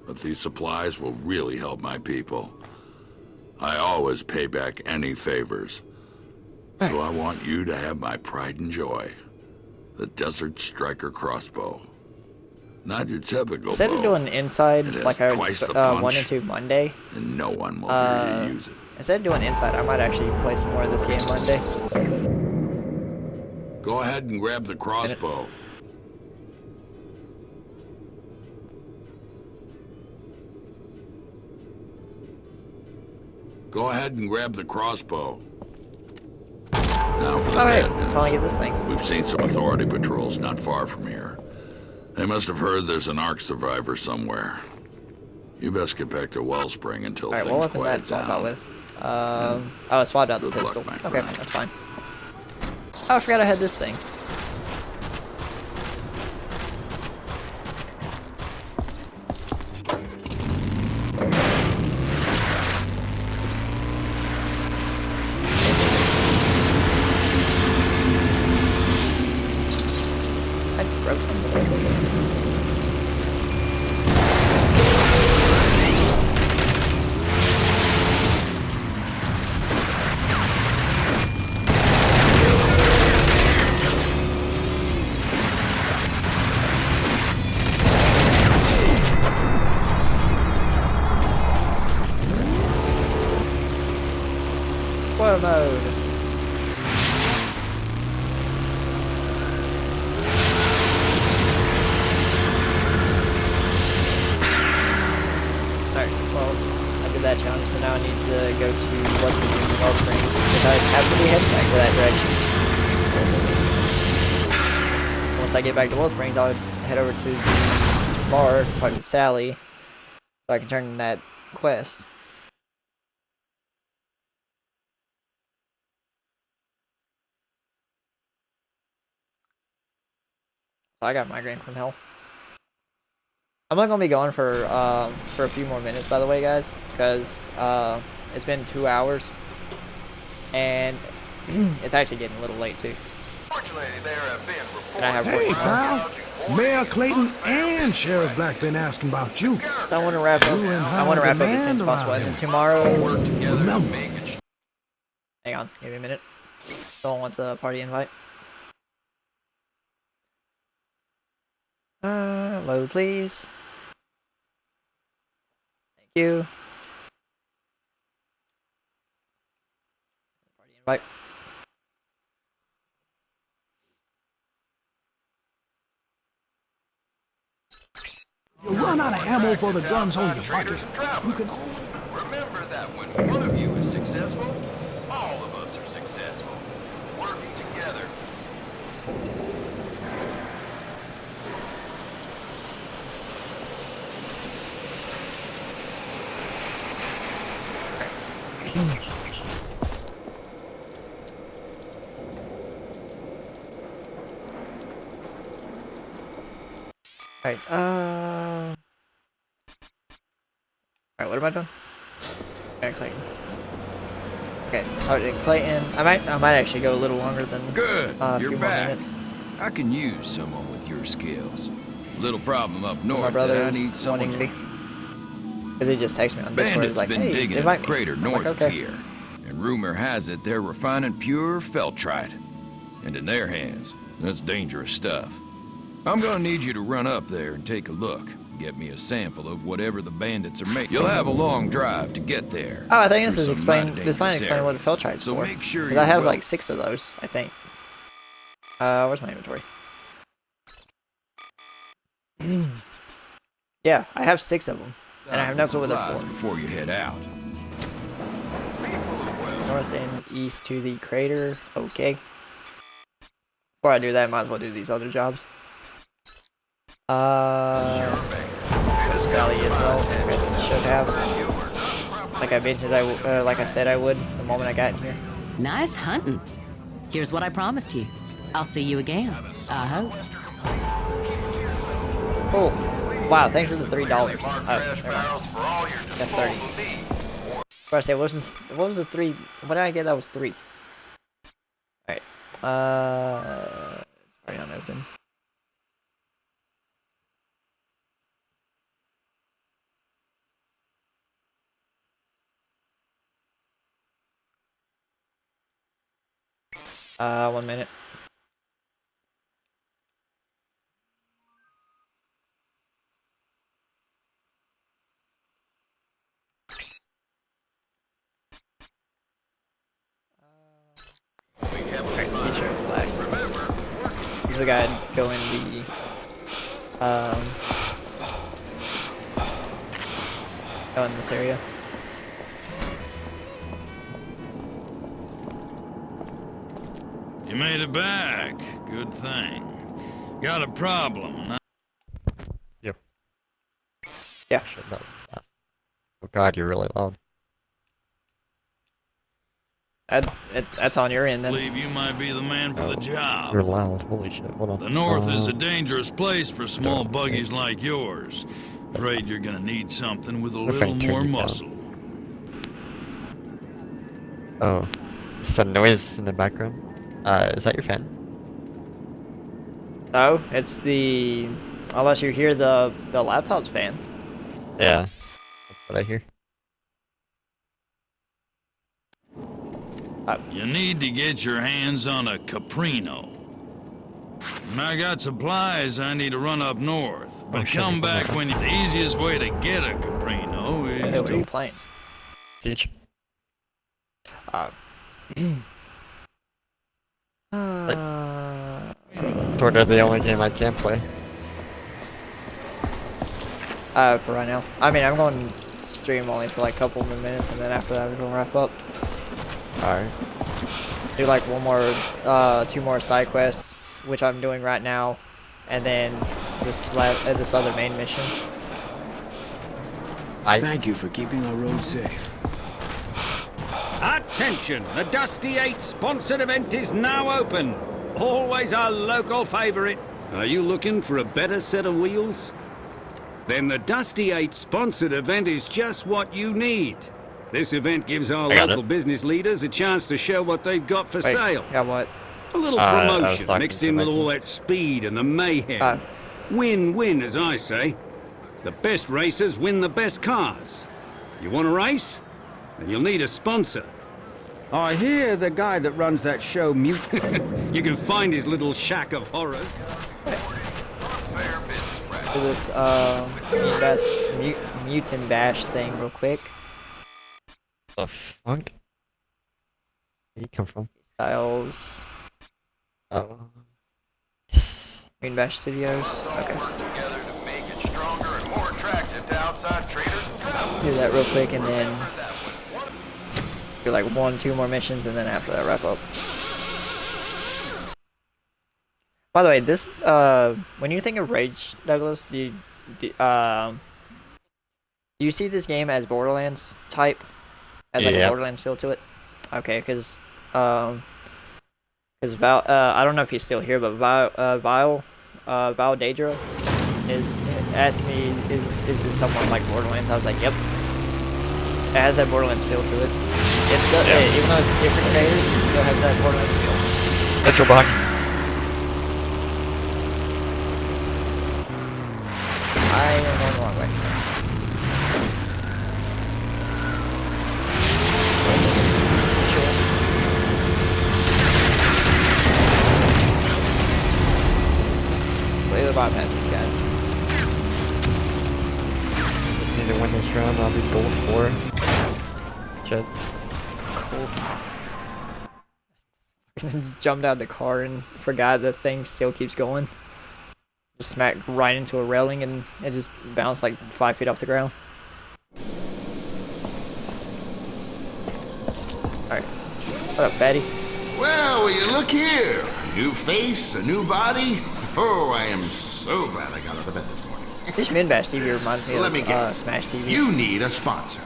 but these supplies will really help my people. I always pay back any favors. So I want you to have my pride and joy. The Desert Striker crossbow. Not your typical Instead bow. of doing inside like I twice the would punch, 1 and 2 Monday, and no one will hear you use it. instead of doing inside, I might actually play some more of this game Monday. Go ahead and grab the crossbow. Go ahead and grab the crossbow. Now for the bad news. Finally get this thing. We've seen some authority patrols not far from here. They must have heard there's an ARC survivor somewhere. You best get back to Wellspring until Alright, things what weapon quiet did I swap down. out with? Oh, I swapped out the Good luck, pistol. my Okay, friend. that's fine. Oh, I forgot I had this thing. I broke something. Spoil mode. Alright, well, I did that challenge, so now I need to go to Wellsprings, because I have to be heading back to that direction. Once I get back to Wellsprings, I'll head over to the bar, talk to Sally, so I can turn in that quest. I got migraine from hell. I'm not gonna be going for a few more minutes, by the way, guys, because it's been 2 hours, and it's actually getting a little late too. And I have work Hey, tomorrow. pal. Mayor Clayton and Sheriff Black been asking about you. I want to wrap up. You and I want to high wrap up as soon as demand possible. around And then here. tomorrow, Remember, on. Give me a minute. Someone wants a party invite. Load, please. Thank you. Party invite. You run out of ammo for the guns on your buggy. You can Remember that when one of you is successful, all of us are successful. Working together. Alright, alright, what am I doing? Okay, Clayton. Okay, targeting Clayton. I might actually go a little longer than Good, a you're few back. more minutes. I can use someone with your skills. Little problem up My north that brother's I need someone wanting me. Because he just texted me on Discord. He's Bandits like, been hey, digging invite a me. crater I'm north like, okay. of here, and rumor has it they're refining pure feltrite. And in their hands, that's dangerous stuff. I'm gonna need you to run up there and take a look. Get me a sample of whatever the bandits are making. You'll have a long drive to get there. Oh, I think this through is some explain. mighty This might dangerous explain what the areas. Feltrite's So for. make sure 'Cause you're I have well- like 6 of those, I think. Where's my inventory? Yeah, I have 6 of them, and I have no clue what they're Supplies for. before you head out. North and east to the crater. Okay. Before I do that, I might as well do these other jobs. Sally as well. I should have. Like I mentioned, like I said I would the moment I got in here. Nice hunting. Here's what I promised you. I'll see you again. I hope. Cool. Wow, thanks for the $3. Oh, never mind. Got 30. What I say? What was the 3? What did I get? That was 3. Alright. It's already unopened. One minute. Usually gotta go in the go in this area. You made it back. Good thing. Got a problem, huh? Yeah. Shit, that was fast. Oh god, you're really loud. That's on your end then. Believe you might be the man for the job. You're loud. Holy shit. Hold on. The north is a dangerous place for small buggies like yours. Afraid you're gonna need something with a What if I little turn more you down? muscle. Oh. It's a noise in the background. Is that your fan? No, it's the unless you hear the laptop's fan. Yeah. That's what I hear. You need to get your hands on a Caprino. When I got supplies, I need to run up north. But come back when the easiest way to get a Caprino is Hey, what to... are you playing? Siege. Sort of the only game I can play. For right now. I mean, I'm going to stream only for like a couple more minutes, and then after that, we're going to wrap up. Alright. Do like 2 more side quests, which I'm doing right now, and then this other main mission. Thank you for keeping our road safe. Attention! The Dusty 8 sponsored event is now open. Always a local favorite. Are you looking for a better set of wheels? Then the Dusty 8 sponsored event is just what you need. This event gives our local business leaders a chance to show what they've got for sale. Got what? A little promotion mixed in with all that speed and the mayhem. Win-win, as I say. The best racers win the best cars. You want a race? Then you'll need a sponsor. I hear the guy that runs that show, Mute. You can find his little shack of horrors. Do this mutant bash thing real quick. The fuck? Where you come from? Styles. Oh. Green Bash Studios. Okay. Together to make it stronger and more attractive to outside traders and travelers. Do that real quick and then do like 1-2 more missions and then after that wrap up. By the way, this when you think of Rage, Douglas, do you see this game as Borderlands type? As like a Borderlands feel to it? Okay, because Val, I don't know if he's still here, but Val Daedra asked me, is this someone like Borderlands? I was like, yep. It has that Borderlands feel to it. Even though it's different creators, it still has that Borderlands feel. That's your block. I am going the wrong way. Clearly bypass these guys. Just need to win this round, I'll be gold 4. Shit. Cool. Just jumped out of the car and forgot the thing still keeps going. Just smacked right into a railing and it just bounced like 5 feet off the ground. Alright. What up, fatty? Well, will you look here? New face, a new body. Oh, I am so glad I got out of bed this morning. This Minbash TV reminds me Let me guess. Smash TV. You need a sponsor.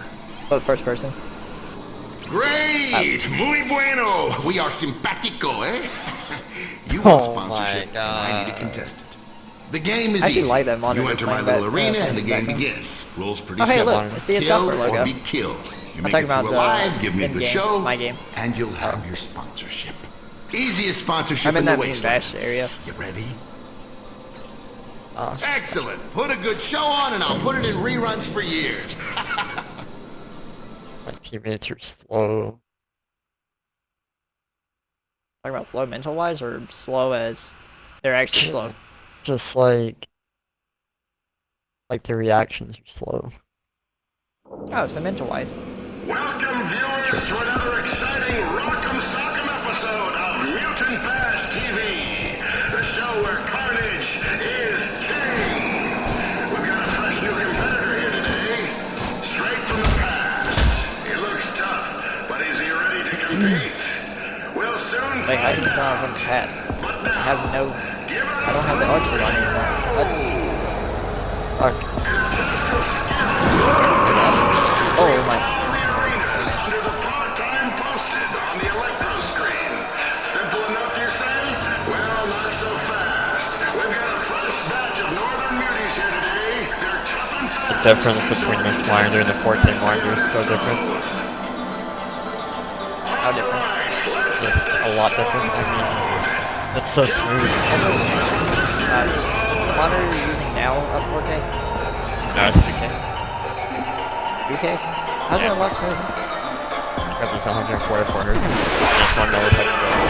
Oh, first person. Great! Muy bueno! We are simpatico, eh? You want sponsorship, and I need a contestant. The game is I actually easy. like that monitor. You enter my little arena and the game begins. Rules pretty hey, simple. look, it's the Kill Insuffer logo. or be killed. You I'm make talking it through about alive, give me a good in-game, show, my game. and you'll have your sponsorship. Easiest sponsorship I'm in the that wasteland. Minbash area. You ready? Excellent. Put a good show on and I'll put it in reruns for years. My teammates are slow. Talking about slow mental wise or slow as they're actually slow? Just like their reactions are slow. Oh, so mental wise. Welcome, viewers, to another exciting Rock'em Sock'em episode of Mutant Bash TV, the show where carnage is king. We've got a fresh new competitor here today, straight from the past. He looks tough, but is he ready to compete? We'll soon Wait, how do you tell from the past? I don't have the archer on anymore. What? Fuck. Oh my. Under the part-time posted on the electro screen. Simple enough, you say? Well, not so fast. We've got a fresh batch of northern muties here today. They're tough and fast. The difference between this winder and the 14 winder is so different. How different? It's just a lot different. I mean, it's so smooth. Is the monitor you're using now up 4K? No, it's 2K. 2K? How's it a lot smoother? Because it's 140 400. Just 1 millisecond delay.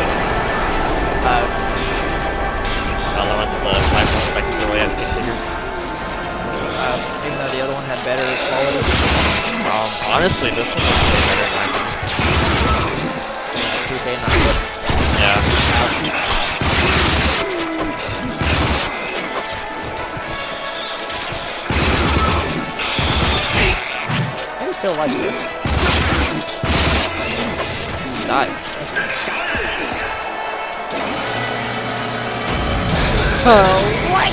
I'll let the 5 millisecond delay as configured. Even though the other one had better quality? Honestly, this one is way better than my phone. 2K not good. Yeah. I still like this. Die. Oh, what?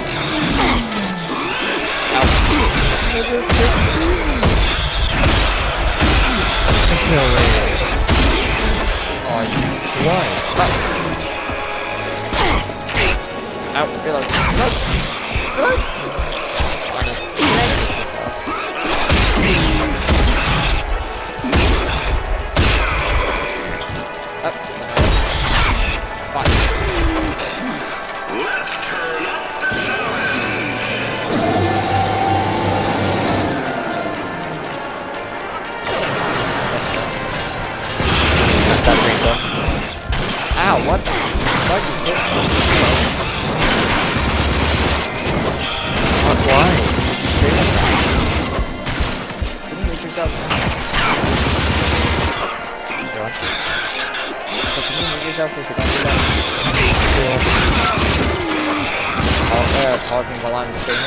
Ow, reload. Reload. Let's turn up the challenge. That's start talking while I'm streaming.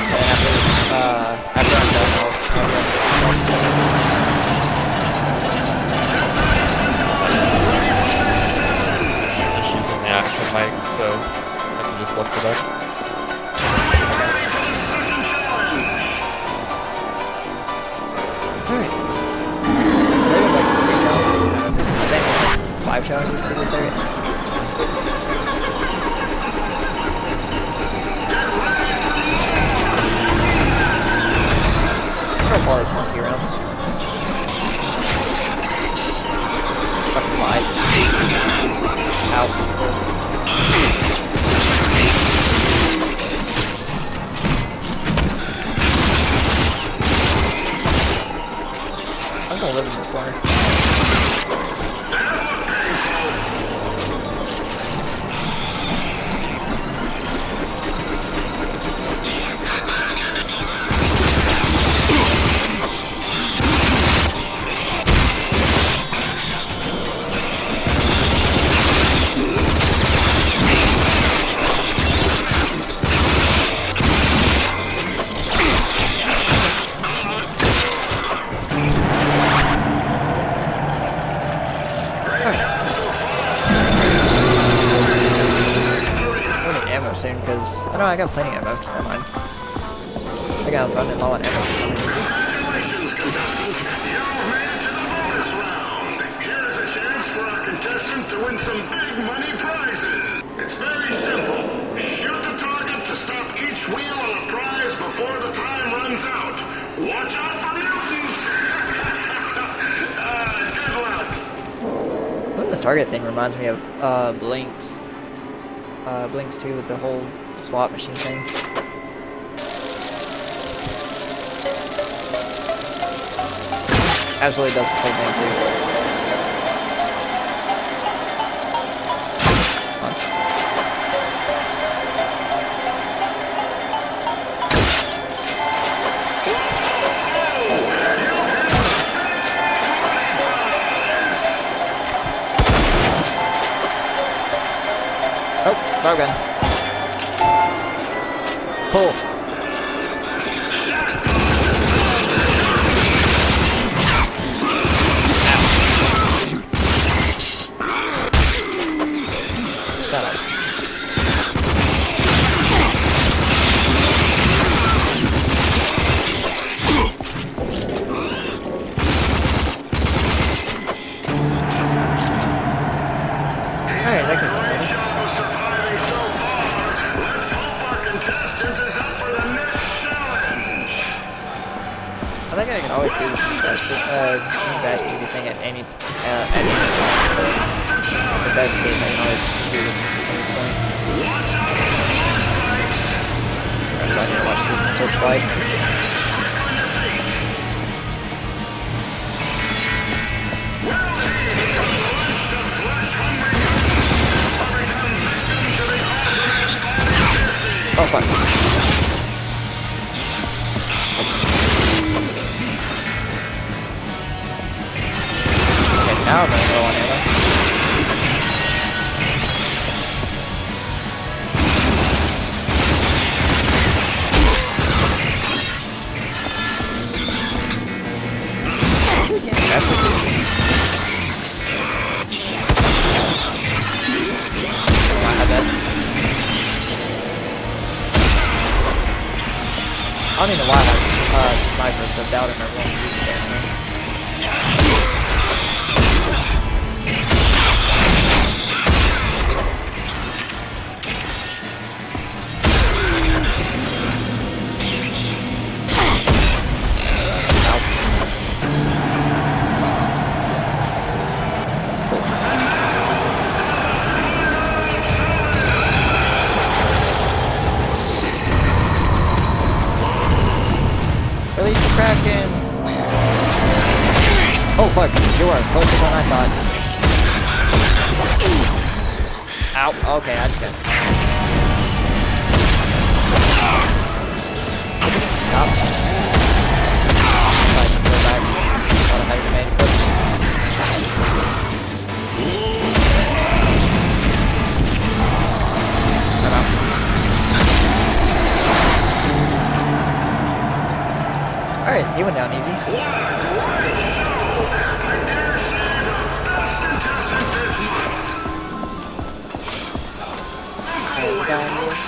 And after I'm done, I'll the actual mic, so I can just look it up. Alright. There are like 3 challenges. I think like 5 challenges for this area. How far is monkey around? Fucking 5. Ow. I'm gonna live in this corner. Soon, because I know I got plenty of ammo. Never mind. I got running low on ammo. Congratulations, contestant. You've made it to the bonus round. Here's a chance for our contestant to win some big money prizes. It's very simple. Shoot the target to stop each wheel on a prize before the time runs out. Watch out for mutants. Good luck. This target thing reminds me of Blinks. Blinks 2 with the whole slot machine thing. Absolutely does the whole thing too. Oh, shotgun. Cool. Shut up. Alright, that could be better. I think I can always do this Bash TV thing at any time, so if that's the case, I can always do this at any point. That's why I need to watch the Searchlight. Oh fuck. Now I'm gonna go on ammo. I don't even know why I have snipers, so doubt I'm never going to use it anymore. Release the Kraken! Oh fuck, you are closer than I thought. Ow, okay, I just got Stop. I can go back. What a heavy man. He went down easy. What a great show! I dare say the best contestant this month.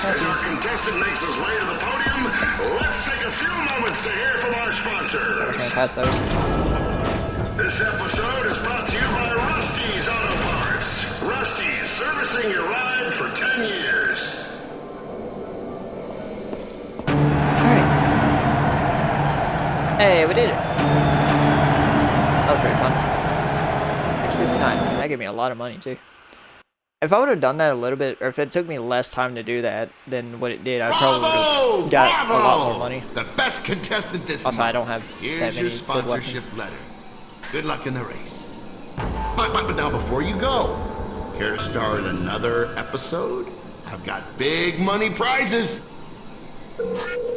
As our contestant makes his way to the podium, let's take a few moments to hear from our sponsors. Okay, pass those. This episode is brought to you by Rusty's Auto Parts. Rusty's, servicing your ride for 10 years. Hey, we did it. That was pretty fun. 659. That gave me a lot of money too. If I would have done that a little bit, or if it took me less time to do that than what it did, I probably would have got a lot more money. The best contestant this month. Also, I don't have Here's that many your sponsorship good letter. Good luck in the race. But now before you go, care to star in another episode? I've got big money prizes.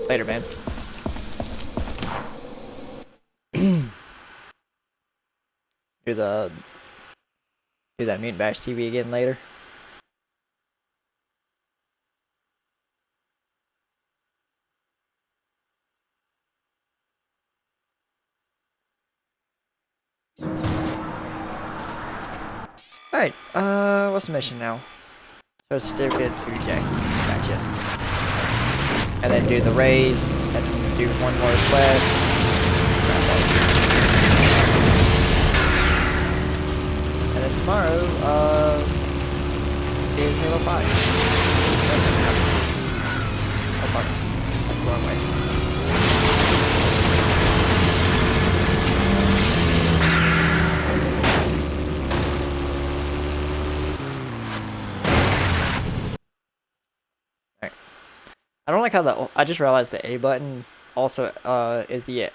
Later, man. do that Mute Bash TV again later. Alright, what's the mission now? Show certificate to Jackie. Gotcha. And then do the raise, and do one more quest. And then tomorrow, is Halo 5. Oh fuck. That's the wrong way. I don't like how I just realized the A button also is the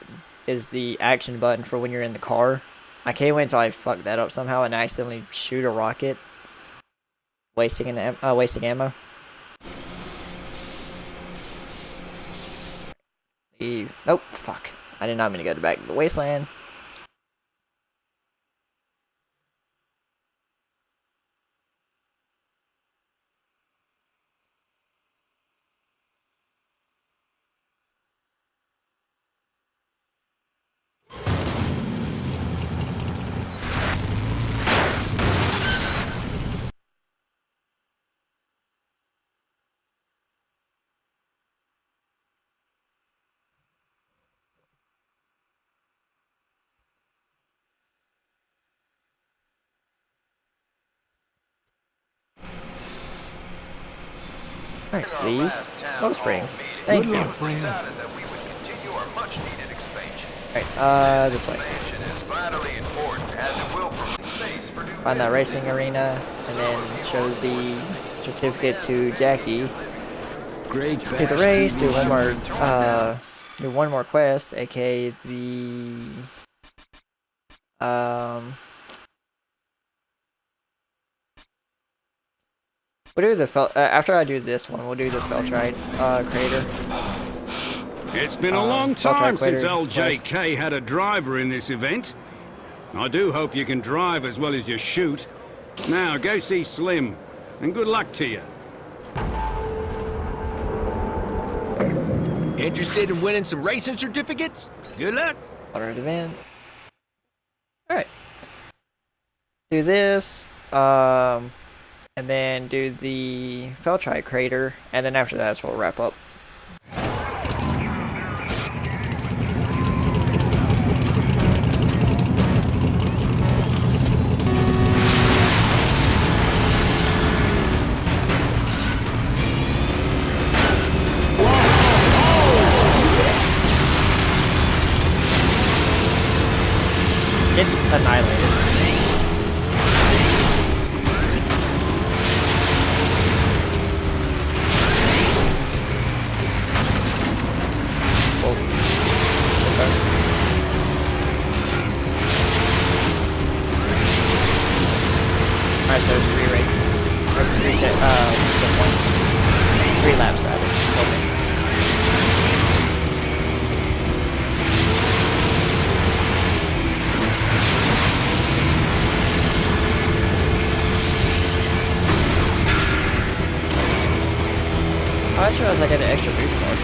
action button for when you're in the car. I can't wait until I fuck that up somehow and accidentally shoot a rocket, wasting ammo. Nope, fuck. I did not mean to go back to the wasteland. Alright, leave. Low Springs. Thank you. Luck, friend. Alright, this way. Find that racing arena, and then show the certificate to Jackie. Great. Do the race, do one more quest, aka the we'll do the after I do this one, we'll do the Feltrite crater. It's been a long time since LJK had a driver in this event. I do hope you can drive as well as you shoot. Now, go see Slim, and good luck to you. Interested in winning some racing certificates? Good luck. Order event. Alright. Do this, and then do the Feltrite crater, and then after that we'll wrap up. It's annihilated. Alright, so 3 races. Or 3 laps rather. Okay. Oh, I realized I got an extra boost card.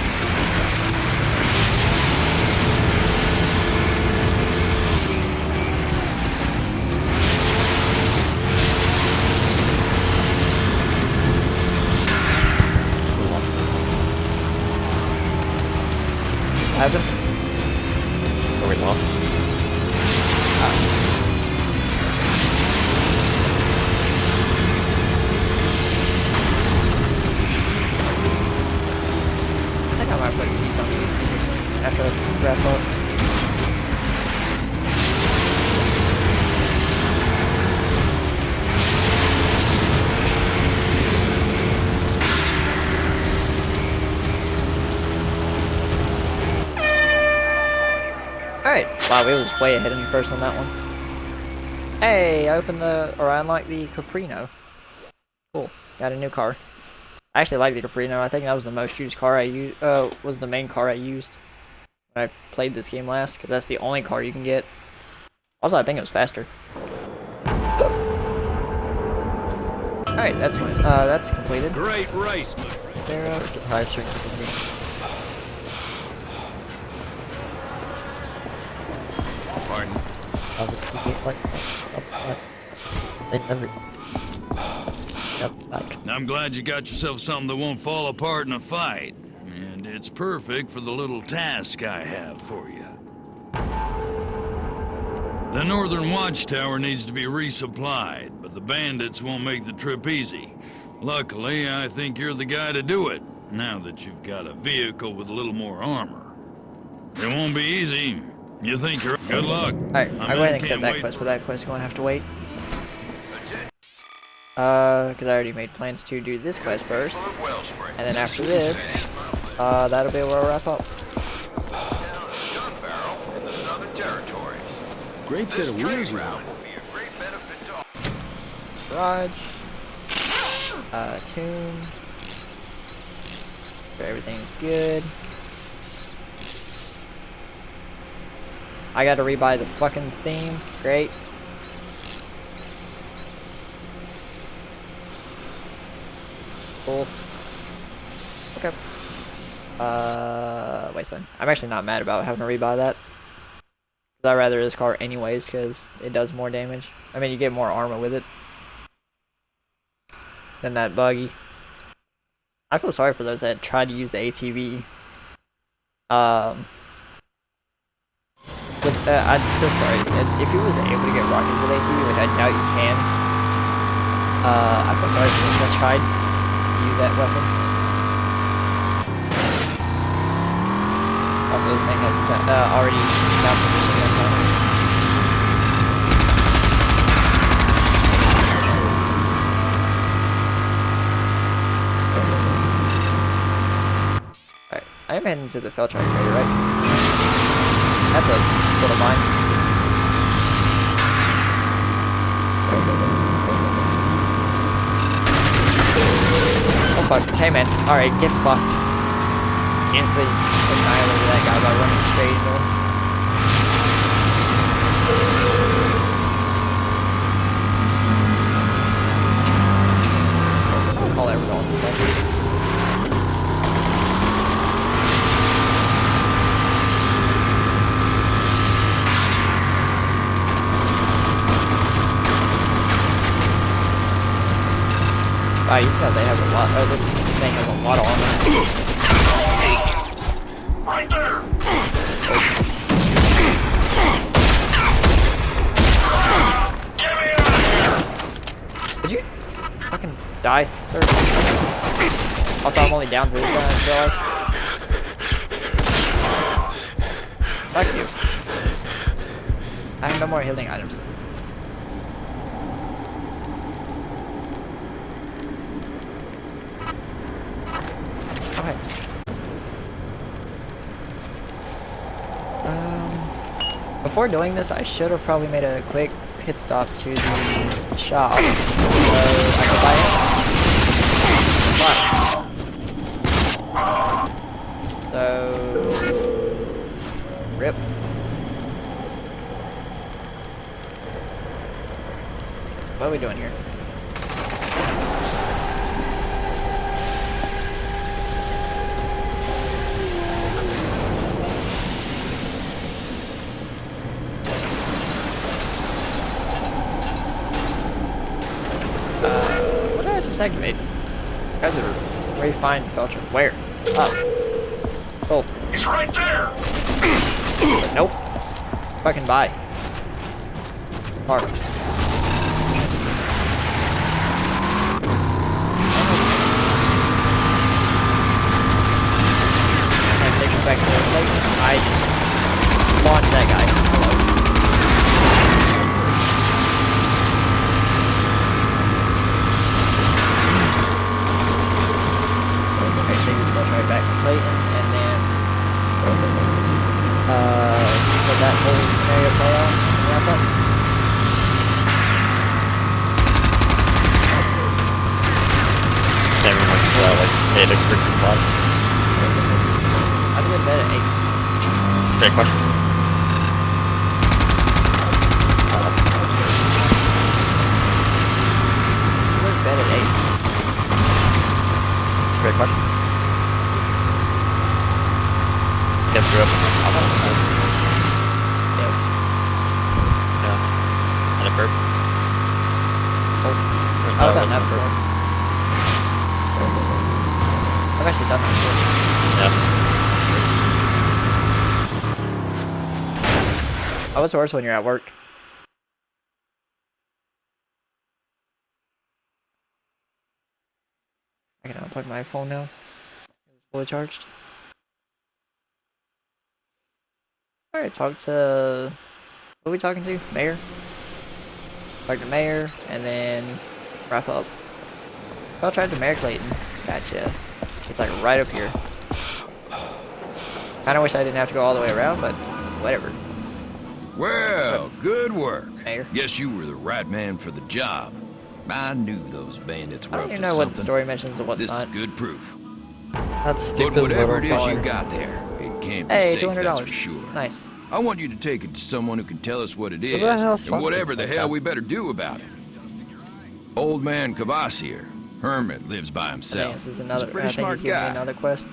happened? So we lost. I think I might put seeds on these things after I wrap up. Alright, wow, we was way ahead of me first on that one. Hey, I opened I unlocked the Caprino. Cool, got a new car. I actually like the Caprino. I think that was the most used car I used, was the main car I used when I played this game last, because that's the only car you can get. Also, I think it was faster. Alright, that's completed. Great race, my friend. High strength. Pardon? I'm glad you got yourself something that won't fall apart in a fight. And it's perfect for the little task I have for you. The Northern Watchtower needs to be resupplied, but the bandits won't make the trip easy. Luckily, I think you're the guy to do it, now that you've got a vehicle with a little more armor. It won't be easy. You think you're... Good luck. Alright, I'll go ahead and accept that quest, but that quest is going to have to wait. Because I already made plans to do this quest first. And then after this, that'll be where I'll wrap up. Great set of wheels now. Garage. Tune. Sure everything's good. I gotta rebuy the fucking theme. Great. Cool. Okay. Wasteland. I'm actually not mad about having to rebuy that. I'd rather this car anyways, because it does more damage. I mean, you get more armor with it than that buggy. I feel sorry for those that tried to use the ATV. I feel sorry. If you was able to get rockets with ATV, which I doubt you can, I feel sorry for those that tried to use that weapon. Also, this thing has already malfunctioned that time. Alright, I am heading to the Feltron crater, right? That's a little mine. Oh fuck, hey man. Alright, get fucked. Instantly annihilated that guy by running straight into him. I'll call everyone this one. Wow, you know they have a lot. Oh, this thing has a lot of armor. Right there! Get me out of here! Did you fucking die, sir? Also, I'm only down to this guy, I realized. Fuck you. I have no more healing items. Okay. Before doing this, I should have probably made a quick pit stop to the shop so I could buy it. So, rip. What are we doing here? What did I just activate? Guys are very fine, Belcher. Where? Up. Oh. He's right there! Nope. Fucking bye. Hard. I'm taking back to the place. I just launched that guy. Hello. Okay, so he's going right back to Clayton, and then let that whole scenario play out and wrap up. Everyone's like 8 freaking fun. I'd go to bed at 8. Great question. I go to bed at 8. Great question. Get through up. Yep. Yeah. And a burp. Oh, I've done that before. I've actually done that before. Yeah. Oh, what's worse when you're at work? I can unplug my phone now. It's fully charged. Alright, talk to... Who are we talking to? Mayor? Talk to Mayor, and then wrap up. I'll try to Mayor Clayton. Gotcha. It's like right up here. Kinda wish I didn't have to go all the way around, but whatever. Well, good work. Mayor. Guess you were the right man for the job. I knew those bandits were I up don't to even know something. what the story mentions and what's This not. is good proof. That's But stupid. whatever it is little you boy. got there, it can't be Hey, safe, that's $200. for sure. Nice. I want you to take it to someone who can tell us what it is, What the hell's and whatever fucking the hell we better do about it. Old man Kvasir, hermit, lives by I think himself. this is another. He's a pretty I think smart he's giving me guy. another quest.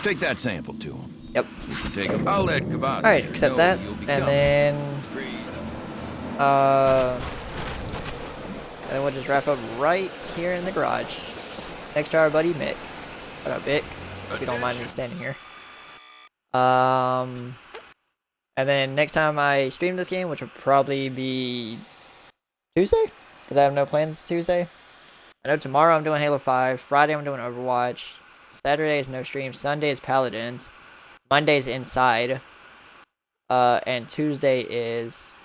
Take that sample to him. Yep. You can take him. I'll let Kvasir Alright, accept know that. you'll be And coming. then we'll just wrap up right here in the garage. Next to our buddy Mick. What up, Mick? If you don't mind me standing here. And then next time I stream this game, which will probably be Tuesday, because I have no plans Tuesday. I know tomorrow I'm doing Halo 5, Friday I'm doing Overwatch, Saturday is no stream, Sunday is Paladins, Monday is Inside, and Tuesday is...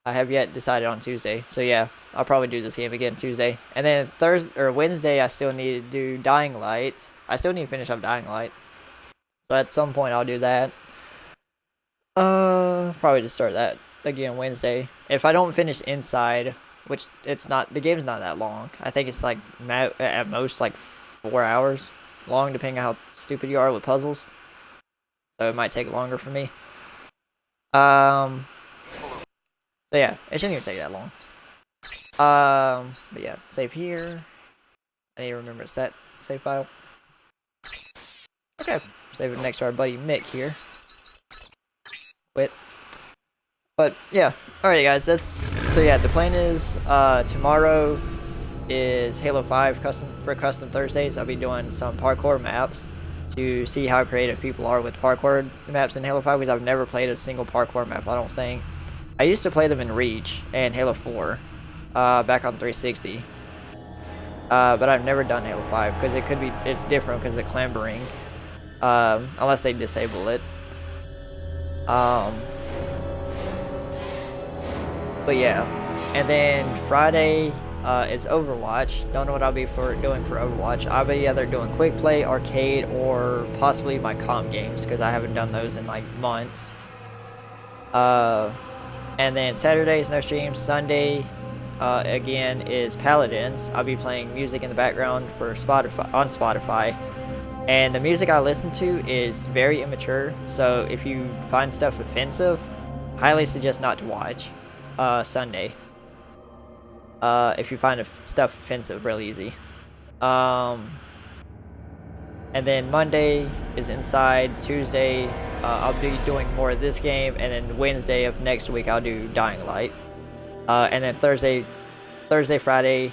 I have yet decided on Tuesday, so yeah, I'll probably do this game again Tuesday. And then Thursday or Wednesday, I still need to do Dying Light. I still need to finish up Dying Light, so at some point I'll do that. Probably just start that again Wednesday. If I don't finish Inside, which it's not, the game's not that long. I think it's like at most like 4 hours long, depending on how stupid you are with puzzles. So it might take longer for me. So yeah, it shouldn't even take that long. But yeah, save here. I need to remember to set save file. Okay, save it next to our buddy Mick here. Quit. But yeah, alright guys, so yeah, the plan is tomorrow is Halo 5 custom Thursdays. I'll be doing some parkour maps to see how creative people are with parkour maps in Halo 5, because I've never played a single parkour map, I don't think. I used to play them in Reach and Halo 4 back on 360. But I've never done Halo 5 because it's different because of the clambering. Unless they disable it. But yeah, and then Friday is Overwatch. Don't know what I'll be doing for Overwatch. I'll be either doing quick play, arcade, or possibly my comp games because I haven't done those in like months. And then Saturday is no stream. Sunday again is Paladins. I'll be playing music in the background for Spotify. And the music I listen to is very immature, so if you find stuff offensive, highly suggest not to watch Sunday. If you find stuff offensive real easy. And then Monday is Inside. Tuesday I'll be doing more of this game, and then Wednesday of next week I'll do Dying Light. And then Thursday, Friday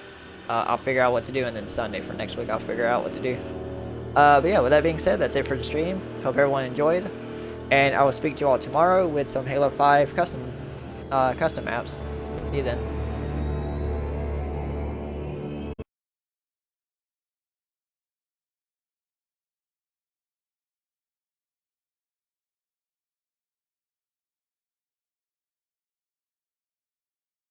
I'll figure out what to do, and then Sunday for next week I'll figure out what to do. But yeah, with that being said, that's it for the stream. Hope everyone enjoyed. And I will speak to you all tomorrow with some Halo 5 custom maps. See you then.